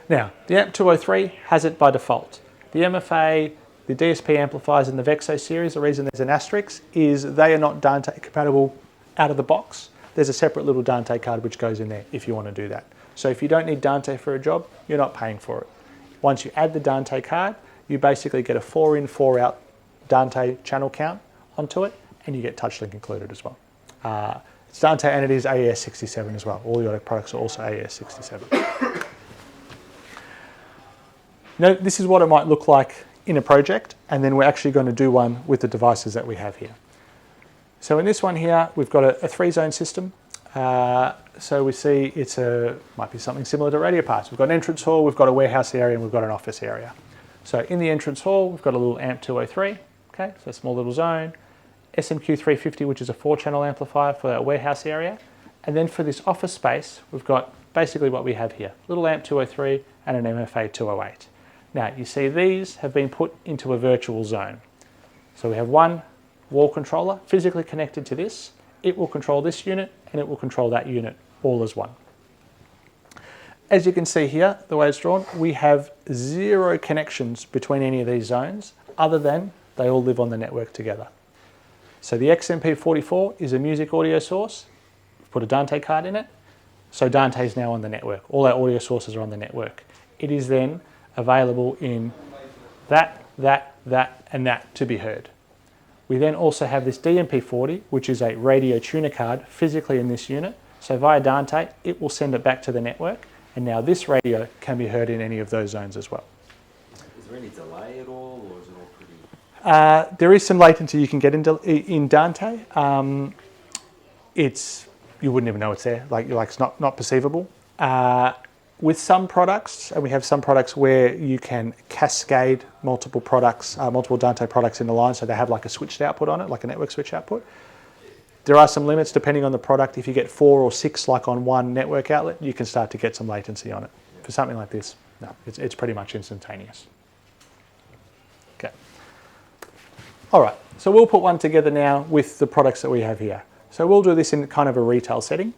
Now, the AMP 203 has it by default. The MFA, the DSP amplifiers in the Vexo series, the reason there's an asterisk is they are not Dante compatible out of the box. There's a separate little Dante card which goes in there if you want to do that. So if you don't need Dante for a job, you're not paying for it. Once you add the Dante card, you basically get a 4-in, 4-out Dante channel count onto it, and you get TouchLink included as well. It's Dante and it is AES67 as well. All the AUDAC products are also AES67. Now, this is what it might look like in a project, and then we're actually going to do one with the devices that we have here. So in this one here, we've got a 3-zone system. So we see might be something similar to radio parts. We've got an entrance hall, we've got a warehouse area, and we've got an office area. So in the entrance hall, we've got a little AMP 203, okay, so a small little zone. SMQ350, which is a 4-channel amplifier for that warehouse area. And then for this office space, we've got basically what we have here, little AMP 203 and an MFA 208. Now, you see these have been put into a virtual zone. So we have one wall controller physically connected to this. It will control this unit and it will control that unit all as one. As you can see here, the way it's drawn, we have 0 connections between any of these zones other than they all live on the network together. So the XMP44 is a music audio source. We've put a Dante card in it. So Dante is now on the network. All our audio sources are on the network. It is then available in that, and that to be heard. We then also have this DMP40, which is a radio tuner card physically in this unit. So via Dante, it will send it back to the network. And now this radio can be heard in any of those zones as well. Is there any delay at all, or is it all pretty... There is some latency you can get in Dante. You wouldn't even know it's there, like it's not perceivable. With some products, and we have some products where you can cascade multiple products, multiple Dante products in the line, so they have like a switched output on it, like a network switch output. There are some limits depending on the product. If you get 4 or 6 like on one network outlet, you can start to get some latency on it. For something like this, no, it's pretty much instantaneous. Okay. All right, so we'll put one together now with the products that we have here. So we'll do this in kind of a retail setting.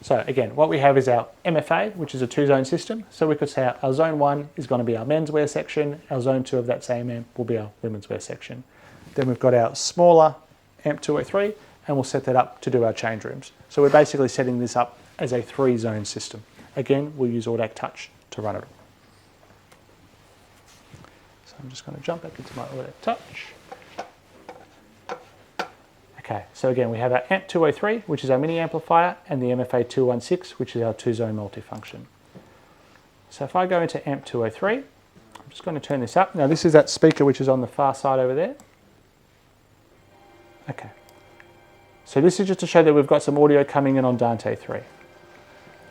So again, what we have is our MFA, which is a 2-zone system. So we could say our zone 1 is going to be our menswear section. Our zone 2 of that same amp will be our women's wear section. Then we've got our smaller AMP 203, and we'll set that up to do our change rooms. So we're basically setting this up as a 3-zone system. Again, we'll use AUDAC Touch to run it all. So I'm just going to jump back into my AUDAC Touch. Okay, so again, we have our AMP 203, which is our mini amplifier, and the MFA 216, which is our 2-zone multifunction. So if I go into AMP 203, I'm just going to turn this up. Now this is that speaker which is on the far side over there. Okay. So this is just to show that we've got some audio coming in on Dante 3.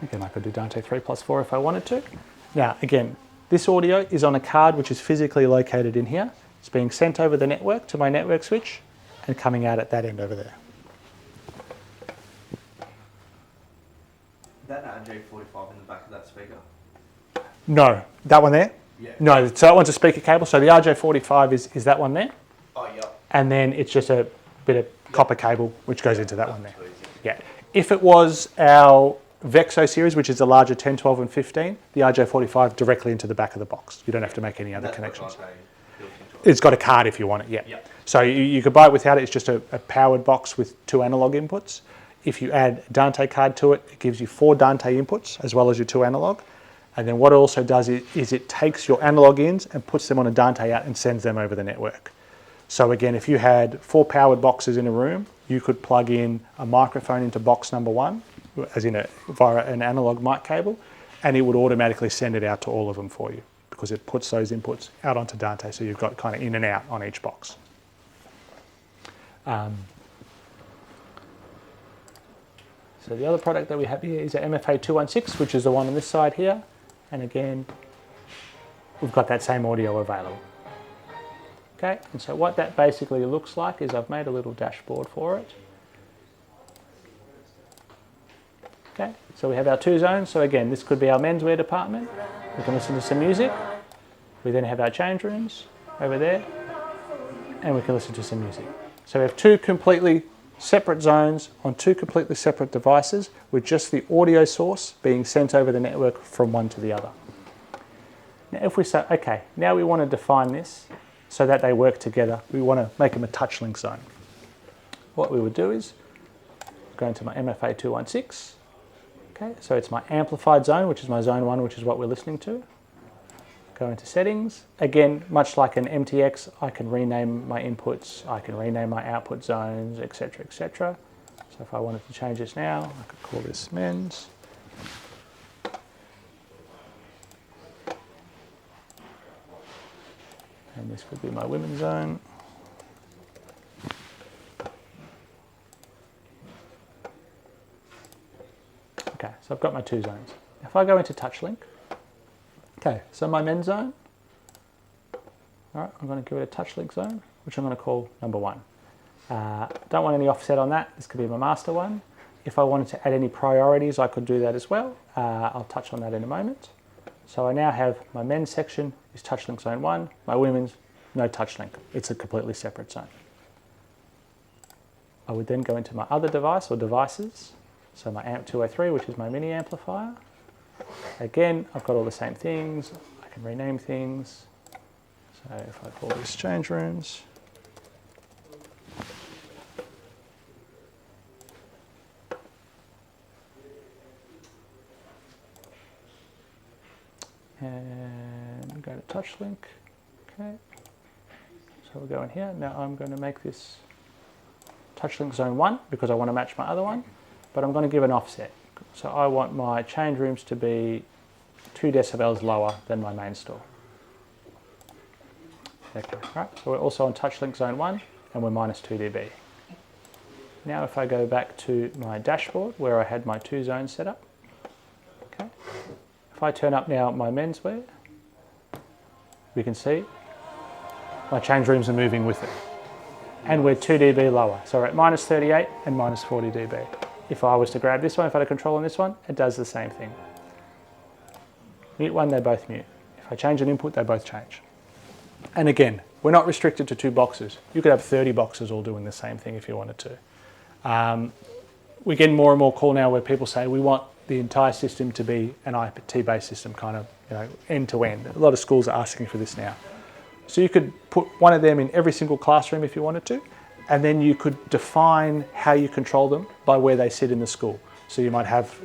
Again, I could do Dante 3 plus 4 if I wanted to. Now, again, this audio is on a card which is physically located in here. It's being sent over the network to my network switch and coming out at that end over there. That RJ45 in the back of that speaker? No, that one there? Yeah. No, so that one's a speaker cable. So the RJ45 is that one there. Oh, yep. And then it's just a bit of copper cable which goes into that one there. Yeah. If it was our Vexo series, which is the larger 10, 12 and 15, the RJ45 directly into the back of the box. You don't have to make any other connections. It's got a card if you want it, yeah. Yep. So you could buy it without it. It's just a powered box with 2 analog inputs. If you add Dante card to it, it gives you 4 Dante inputs as well as your 2 analog. And then what it also does is it takes your analog ins and puts them on a Dante out and sends them over the network. So again, if you had 4 powered boxes in a room, you could plug in a microphone into box number 1, as in via an analog mic cable, and it would automatically send it out to all of them for you because it puts those inputs out onto Dante, so you've got kind of in and out on each box. So the other product that we have here is a MFA 216, which is the one on this side here. And again, we've got that same audio available. Okay, and so what that basically looks like is I've made a little dashboard for it. Okay, so we have our 2 zones. So again, this could be our menswear department. We can listen to some music. We then have our change rooms over there, and we can listen to some music. So we have 2 completely separate zones on 2 completely separate devices with just the audio source being sent over the network from one to the other. Now if we say, okay, now we want to define this so that they work together, we want to make them a touch link zone. What we would do is go into my MFA 216. Okay, so it's my amplified zone, which is my zone 1, which is what we're listening to. Go into settings. Again, much like an MTX, I can rename my inputs, I can rename my output zones, etc., etc. So if I wanted to change this now, I could call this mens. And this could be my women's zone. Okay, so I've got my 2 zones. If I go into TouchLink, okay, so my men's zone, all right, I'm going to give it a TouchLink zone, which I'm going to call number 1. Don't want any offset on that. This could be my master one. If I wanted to add any priorities, I could do that as well. I'll touch on that in a moment. So I now have my men's section is TouchLink zone 1, my women's, no TouchLink. It's a completely separate zone. I would then go into my other device or devices. So my amp 203, which is my mini amplifier. Again, I've got all the same things. I can rename things. So if I call this change rooms. And go to TouchLink. Okay. So we'll go in here. Now I'm going to make this TouchLink zone 1 because I want to match my other one. But I'm going to give an offset. So I want my change rooms to be 2 decibels lower than my main store. Okay, right. So we're also on TouchLink zone 1 and we're minus 2 dB. Now if I go back to my dashboard where I had my 2 zones set up, okay. If I turn up now my menswear, we can see my change rooms are moving with it. And we're 2 dB lower. So we're at minus 38 and minus 40 dB. If I was to grab this one, if I had a control on this one, it does the same thing. Mute one, they both mute. If I change an input, they both change. And again, we're not restricted to 2 boxes. You could have 30 boxes all doing the same thing if you wanted to. We're getting more and more call now where people say we want the entire system to be an IPT-based system, kind of, end to end. A lot of schools are asking for this now. So you could put one of them in every single classroom if you wanted to, and then you could define how you control them by where they sit in the school. So you might have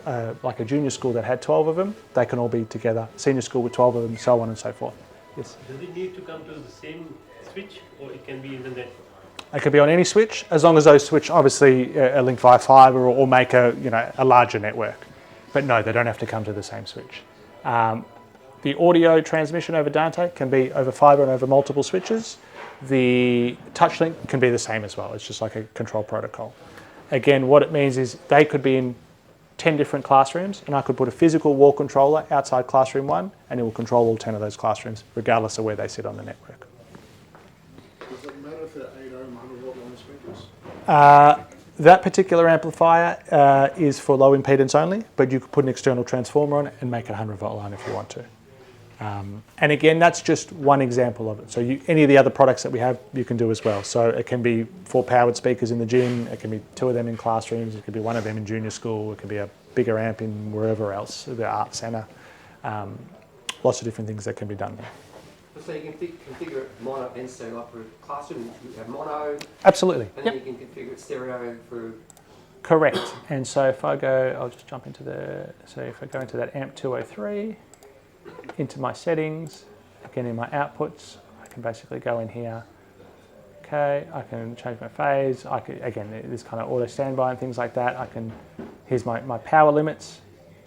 like a junior school that had 12 of them, they can all be together, senior school with 12 of them, so on and so forth. Yes? Does it need to come to the same switch or it can be in the network? It could be on any switch, as long as those switch obviously are linked via fibre or make a larger network. But no, they don't have to come to the same switch. The audio transmission over Dante can be over fibre and over multiple switches. The TouchLink can be the same as well. It's just like a control protocol. Again, what it means is they could be in 10 different classrooms and I could put a physical wall controller outside classroom 1 and it will control all 10 of those classrooms regardless of where they sit on the network. Does it matter if they're 8 ohm 100 watt line speakers? That particular amplifier is for low impedance only, but you could put an external transformer on it and make a 100 volt line if you want to. And again, that's just one example of it. So any of the other products that we have, you can do as well. So it can be 4 powered speakers in the gym, it can be 2 of them in classrooms, it could be 1 of them in junior school, it could be a bigger amp in wherever else, the art centre. Lots of different things that can be done there. So you can configure it mono and stereo, like for a classroom, you have mono. Absolutely. And then you can configure it stereo for... Correct. And so if I go, I'll just jump into so if I go into that amp 203, into my settings, again in my outputs, I can basically go in here, Okay, I can change my phase. I can, again, this kind of auto standby and things like that. Here's my power limits.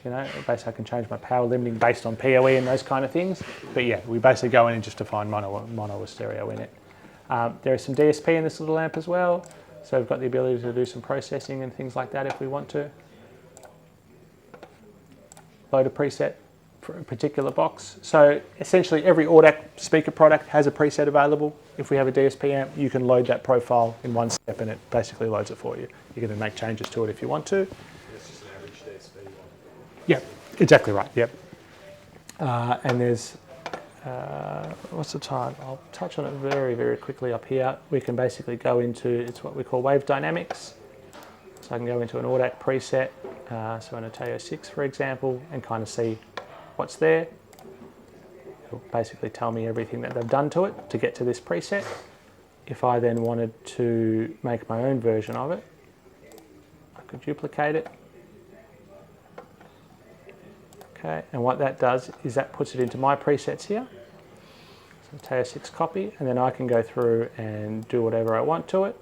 You know, basically I can change my power limiting based on PoE and those kind of things. But yeah, we basically go in and just define mono or stereo in it. There is some DSP in this little amp as well. So we've got the ability to do some processing and things like that if we want to. Load a preset for a particular box. So essentially every AUDAC speaker product has a preset available. If we have a DSP amp, you can load that profile in one step and it basically loads it for you. You can then make changes to it if you want to. It's just an average DSP one. Yep, exactly right, yep. And there's, what's the time? I'll touch on it very, very quickly up here. We can basically go into, it's what we call wave dynamics. So I can go into an AUDAC preset, so an Atellio 6 for example, and kind of see what's there. It'll basically tell me everything that they've done to it to get to this preset. If I then wanted to make my own version of it, I could duplicate it. Okay, and what that does is that puts it into my presets here. So Atellio 6 copy, and then I can go through and do whatever I want to it,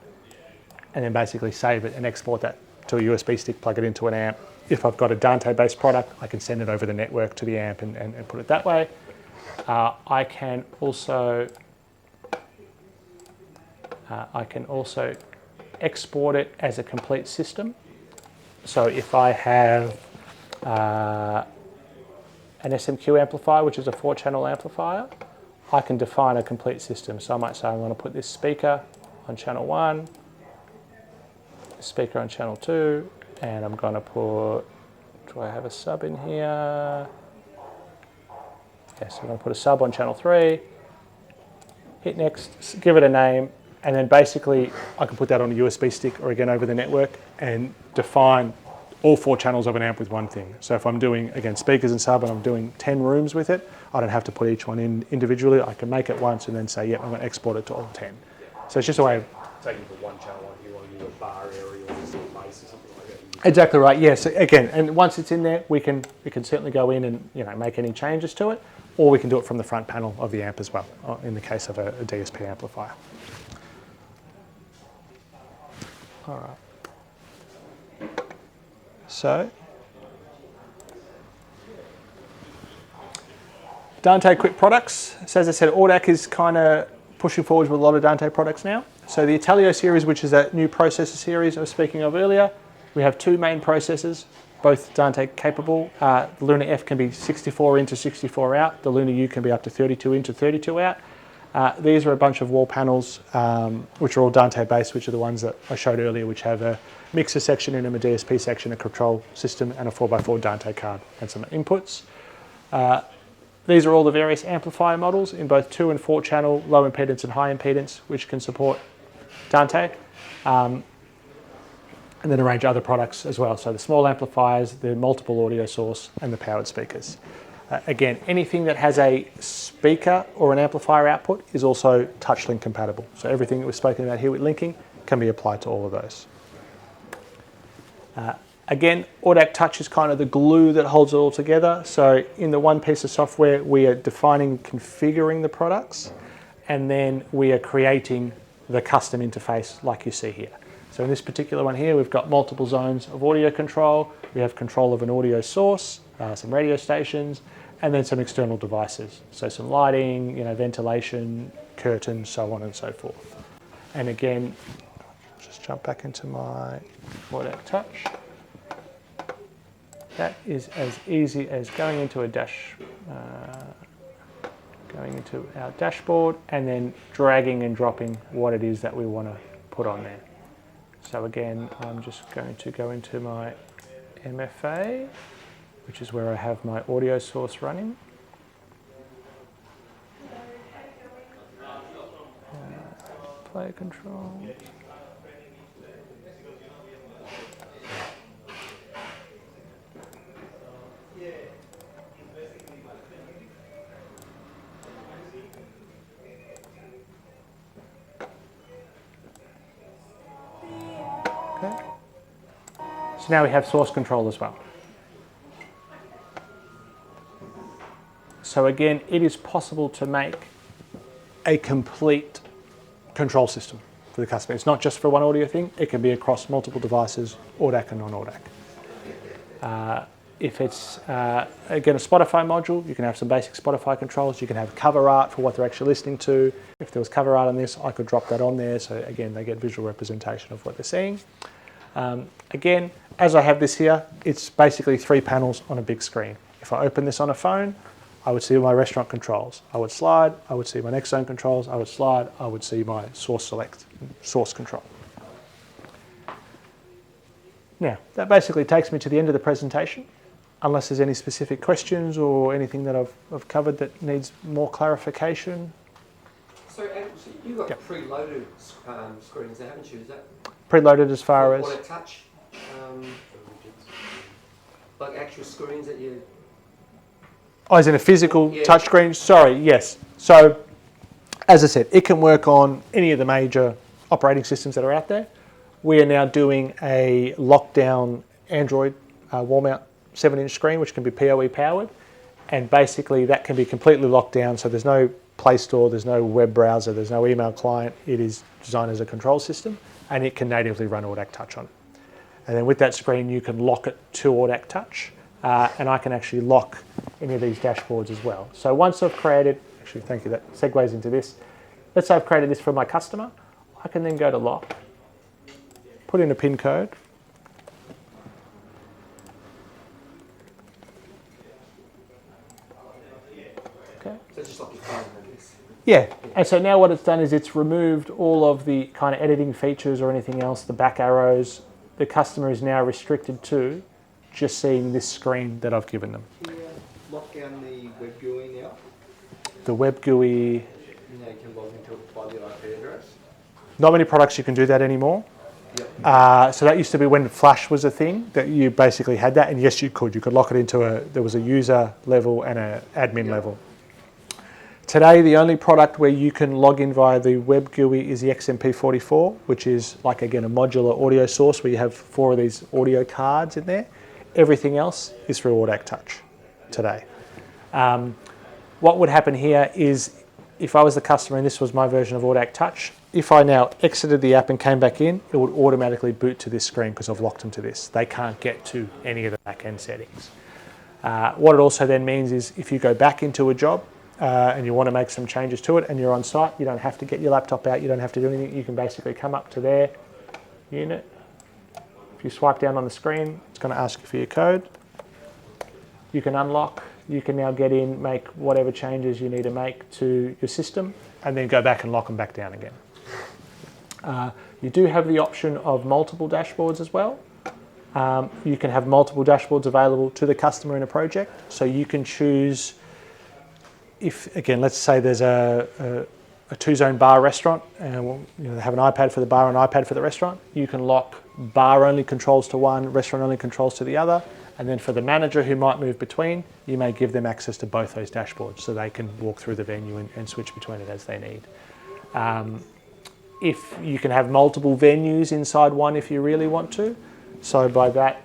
and then basically save it and export that to a USB stick, plug it into an amp. If I've got a Dante-based product, I can send it over the network to the amp and put it that way. I can also export it as a complete system. So if I have an SMQ amplifier, which is a 4-channel amplifier, I can define a complete system. So I might say I want to put this speaker on channel 1, this speaker on channel 2, and I'm going to put, do I have a sub in here? Yes, I'm going to put a sub on channel 3, hit next, give it a name, and then basically I can put that on a USB stick or again over the network and define all 4 channels of an amp with one thing. So if I'm doing, again, speakers and sub and I'm doing 10 rooms with it, I don't have to put each one in individually. I can make it once and then say, yep, I'm going to export it to all 10. So it's just a way of Taking for one channel, like you want to do a bar area or just a bass or something like that. exactly right. Yes. Again, and once it's in there, we can certainly go in and make any changes to it, or we can do it from the front panel of the amp as well. In the case of a DSP amplifier. All right. So Dante Quick products. So as I said, AUDAC is kind of pushing forward with a lot of Dante products now. So the Atellio series, which is that new processor series I was speaking of earlier, we have 2 main processors, both Dante capable. The Luna F can be 64 in to 64 out. The Luna U can be up to 32 in to 32 out. These are a bunch of wall panels, which are all Dante based, which are the ones that I showed earlier, which have a mixer section in them, a DSP section, a control system, and a 4x4 Dante card and some inputs. These are all the various amplifier models in both 2 and 4 channel, low impedance and high impedance, which can support Dante. And then a range of other products as well. So the small amplifiers, the multiple audio source, and the powered speakers. Again, anything that has a speaker or an amplifier output is also TouchLink compatible. So everything that we've spoken about here with linking can be applied to all of those. Again, AUDAC Touch is kind of the glue that holds it all together. So in the one piece of software, we are defining, configuring the products, and then we are creating the custom interface like you see here. So in this particular one here, we've got multiple zones of audio control. We have control of an audio source, some radio stations, and then some external devices. So some lighting, ventilation, curtains, so on and so forth. And again, just jump back into my AUDAC Touch. That is as easy as going into our dashboard and then dragging and dropping what it is that we want to put on there. So again, I'm just going to go into my MFA, which is where I have my audio source running. Player control. Okay. So now we have source control as well. So again, it is possible to make a complete control system. for the customer. It's not just for one audio thing, it can be across multiple devices, AUDAC and non-AUDAC. If it's, again, a Spotify module, you can have some basic Spotify controls. You can have cover art for what they're actually listening to. If there was cover art on this, I could drop that on there. So again, they get visual representation of what they're seeing. Again, as I have this here, it's basically 3 panels on a big screen. If I open this on a phone, I would see my restaurant controls. I would slide, I would see my next zone controls, I would slide, I would see my source select, source control. Now, that basically takes me to the end of the presentation, unless there's any specific questions or anything that I've covered that needs more clarification. So you've got Yep. preloaded screens there, haven't you? Is that Preloaded as far as... AUDAC Touch? Like actual screens that you... Oh, as in a physical Yeah. touchscreen? Sorry, yes. So, as I said, it can work on any of the major operating systems that are out there. We are now doing a lockdown Android wall mount 7-inch screen, which can be PoE powered. And basically that can be completely locked down. So there's no Play Store, there's no web browser, there's no email client. It is designed as a control system and it can natively run AUDAC Touch on it. And then with that screen, you can lock it to AUDAC Touch. And I can actually lock any of these dashboards as well. So once I've created, actually thank you, that segues into this. Let's say I've created this for my customer. I can then go to lock, put in a PIN code. Okay. So it's just like your phone, I guess. Yeah, and so now what it's done is it's removed all of the kind of editing features or anything else, the back arrows. The customer is now restricted to just seeing this screen that I've given them. Can you lock down the web GUI now? The web GUI, You know, you can log into it by the IP address. not many products you can do that anymore. Yep. So that used to be when Flash was a thing, that you basically had that, and yes, you could lock it into there was a user level and an admin level. Today, the only product where you can log in via the web GUI is the XMP44, which is like, again, a modular audio source where you have 4 of these audio cards in there. Everything else is through AUDAC Touch today. What would happen here is if I was the customer and this was my version of AUDAC Touch, if I now exited the app and came back in, it would automatically boot to this screen because I've locked them to this. They can't get to any of the back-end settings. What it also then means is if you go back into a job and you want to make some changes to it and you're on site, you don't have to get your laptop out, you don't have to do anything. You can basically come up to their unit. If you swipe down on the screen, it's going to ask you for your code. You can unlock. You can now get in, make whatever changes you need to make to your system, and then go back and lock them back down again. You do have the option of multiple dashboards as well. You can have multiple dashboards available to the customer in a project. So you can choose, if, again, let's say there's a 2-zone bar restaurant, and they have an iPad for the bar and an iPad for the restaurant. You can lock bar-only controls to one, restaurant-only controls to the other. And then for the manager who might move between, you may give them access to both those dashboards so they can walk through the venue and switch between it as they need. If you can have multiple venues inside one if you really want to. So by that,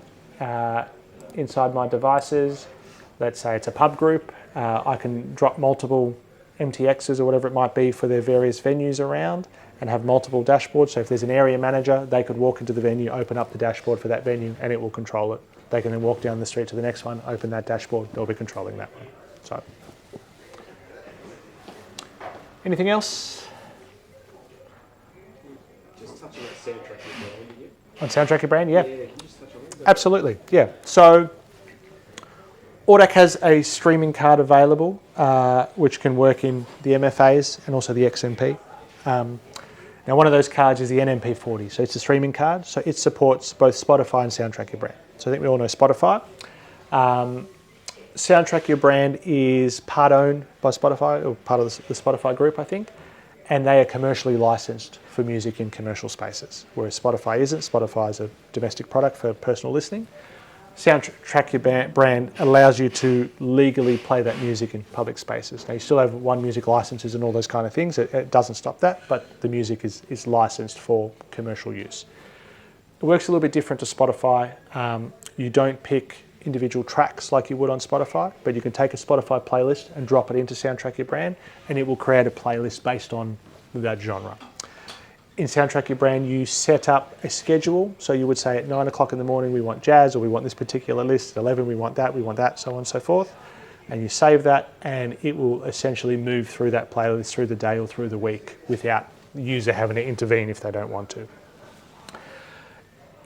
inside my devices, let's say it's a pub group, I can drop multiple MTXs or whatever it might be for their various venues around and have multiple dashboards. So if there's an area manager, they could walk into the venue, open up the dashboard for that venue, and it will control it. They can then walk down the street to the next one, open that dashboard, they'll be controlling that one. So, anything else? Just touching on Soundtracker brand again. On Soundtracker brand, yeah. Yeah, can you just touch on it? Absolutely, yeah. So, AUDAC has a streaming card available, which can work in the MFAs and also the XMP. Now, one of those cards is the NMP40, so it's a streaming card, so it supports both Spotify and Soundtrack Your Brand. So I think we all know Spotify. Soundtrack Your Brand is part owned by Spotify, or part of the Spotify group, I think, and they are commercially licensed for music in commercial spaces, whereas Spotify isn't. Spotify is a domestic product for personal listening. Soundtrack Your Brand allows you to legally play that music in public spaces. Now, you still have One Music licenses and all those kind of things. It doesn't stop that, but the music is licensed for commercial use. It works a little bit different to Spotify. You don't pick individual tracks like you would on Spotify, but you can take a Spotify playlist and drop it into Soundtrack Your Brand, and it will create a playlist based on that genre. in Soundtrack Your Brand, you set up a schedule. So you would say at 9 o'clock in the morning, we want jazz, or we want this particular list. At 11, we want that, so on and so forth. And you save that, and it will essentially move through that playlist through the day or through the week without the user having to intervene if they don't want to.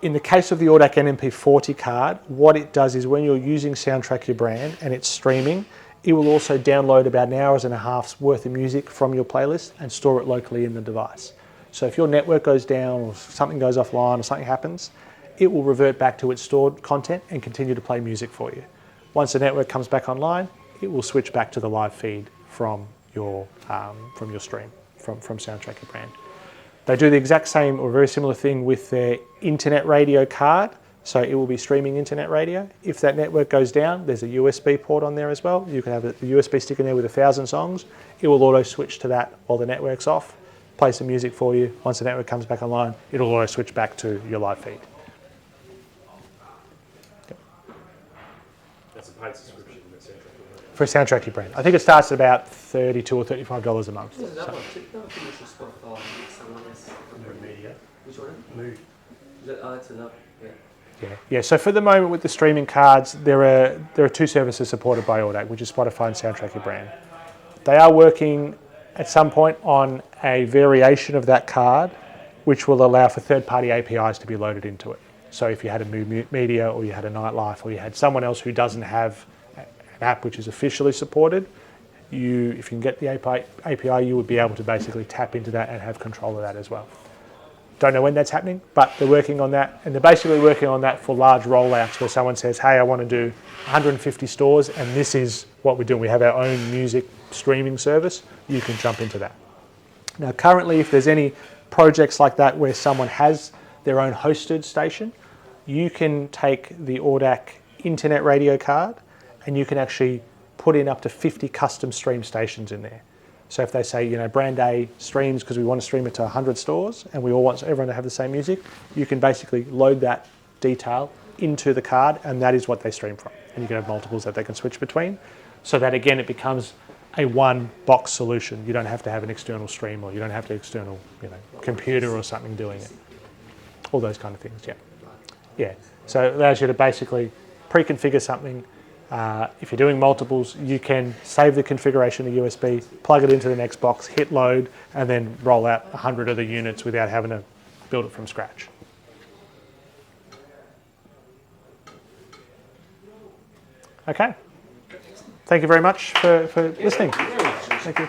In the case of the AUDAC NMP40 card, what it does is when you're using Soundtrack Your Brand and it's streaming, it will also download about an hour and a half's worth of music from your playlist and store it locally in the device. So if your network goes down or something goes offline or something happens, it will revert back to its stored content and continue to play music for you. Once the network comes back online, it will switch back to the live feed from your stream, from Soundtrack Your Brand. They do the exact same or very similar thing with their internet radio card. So it will be streaming internet radio. If that network goes down, there's a USB port on there as well. You can have a USB stick in there with 1,000 songs. It will auto switch to that while the network's off, play some music for you. Once the network comes back online, it'll auto switch back to your live feed. That's a paid subscription with Soundtrack Your Brand. For Soundtrack Your Brand. I think it starts at about $32 or $35 a month. Is that So. one too? No, I think it's just Spotify. Someone else. Media. Which one? Mood. Is that, oh, that's enough. Yeah. Yeah. So for the moment with the streaming cards, there are two services supported by AUDAC, which is Spotify and Soundtrack Your Brand. They are working at some point on a variation of that card, which will allow for third-party APIs to be loaded into it. So if you had a Mood Media or you had a Nightlife or you had someone else who doesn't have an app which is officially supported, if you can get the API, you would be able to basically tap into that and have control of that as well. Don't know when that's happening, but they're working on that, and they're basically working on that for large rollouts where someone says, hey, I want to do 150 stores, and this is what we're doing. We have our own music streaming service. You can jump into that. Now, currently, if there's any projects like that where someone has their own hosted station, you can take the AUDAC internet radio card, and you can actually put in up to 50 custom stream stations in there. So if they say, brand A streams because we want to stream it to 100 stores and we all want everyone to have the same music, you can basically load that detail into the card and that is what they stream from. And you can have multiples that they can switch between. So that again, it becomes a one box solution. You don't have to have an external stream or you don't have to external computer or something doing it. All those kind of things, yeah. Yeah, so it allows you to basically pre-configure something. If you're doing multiples, you can save the configuration to USB, plug it into the next box, hit load, and then roll out 100 of the units without having to build it from scratch. Okay. Thank you very much for listening. Thank you.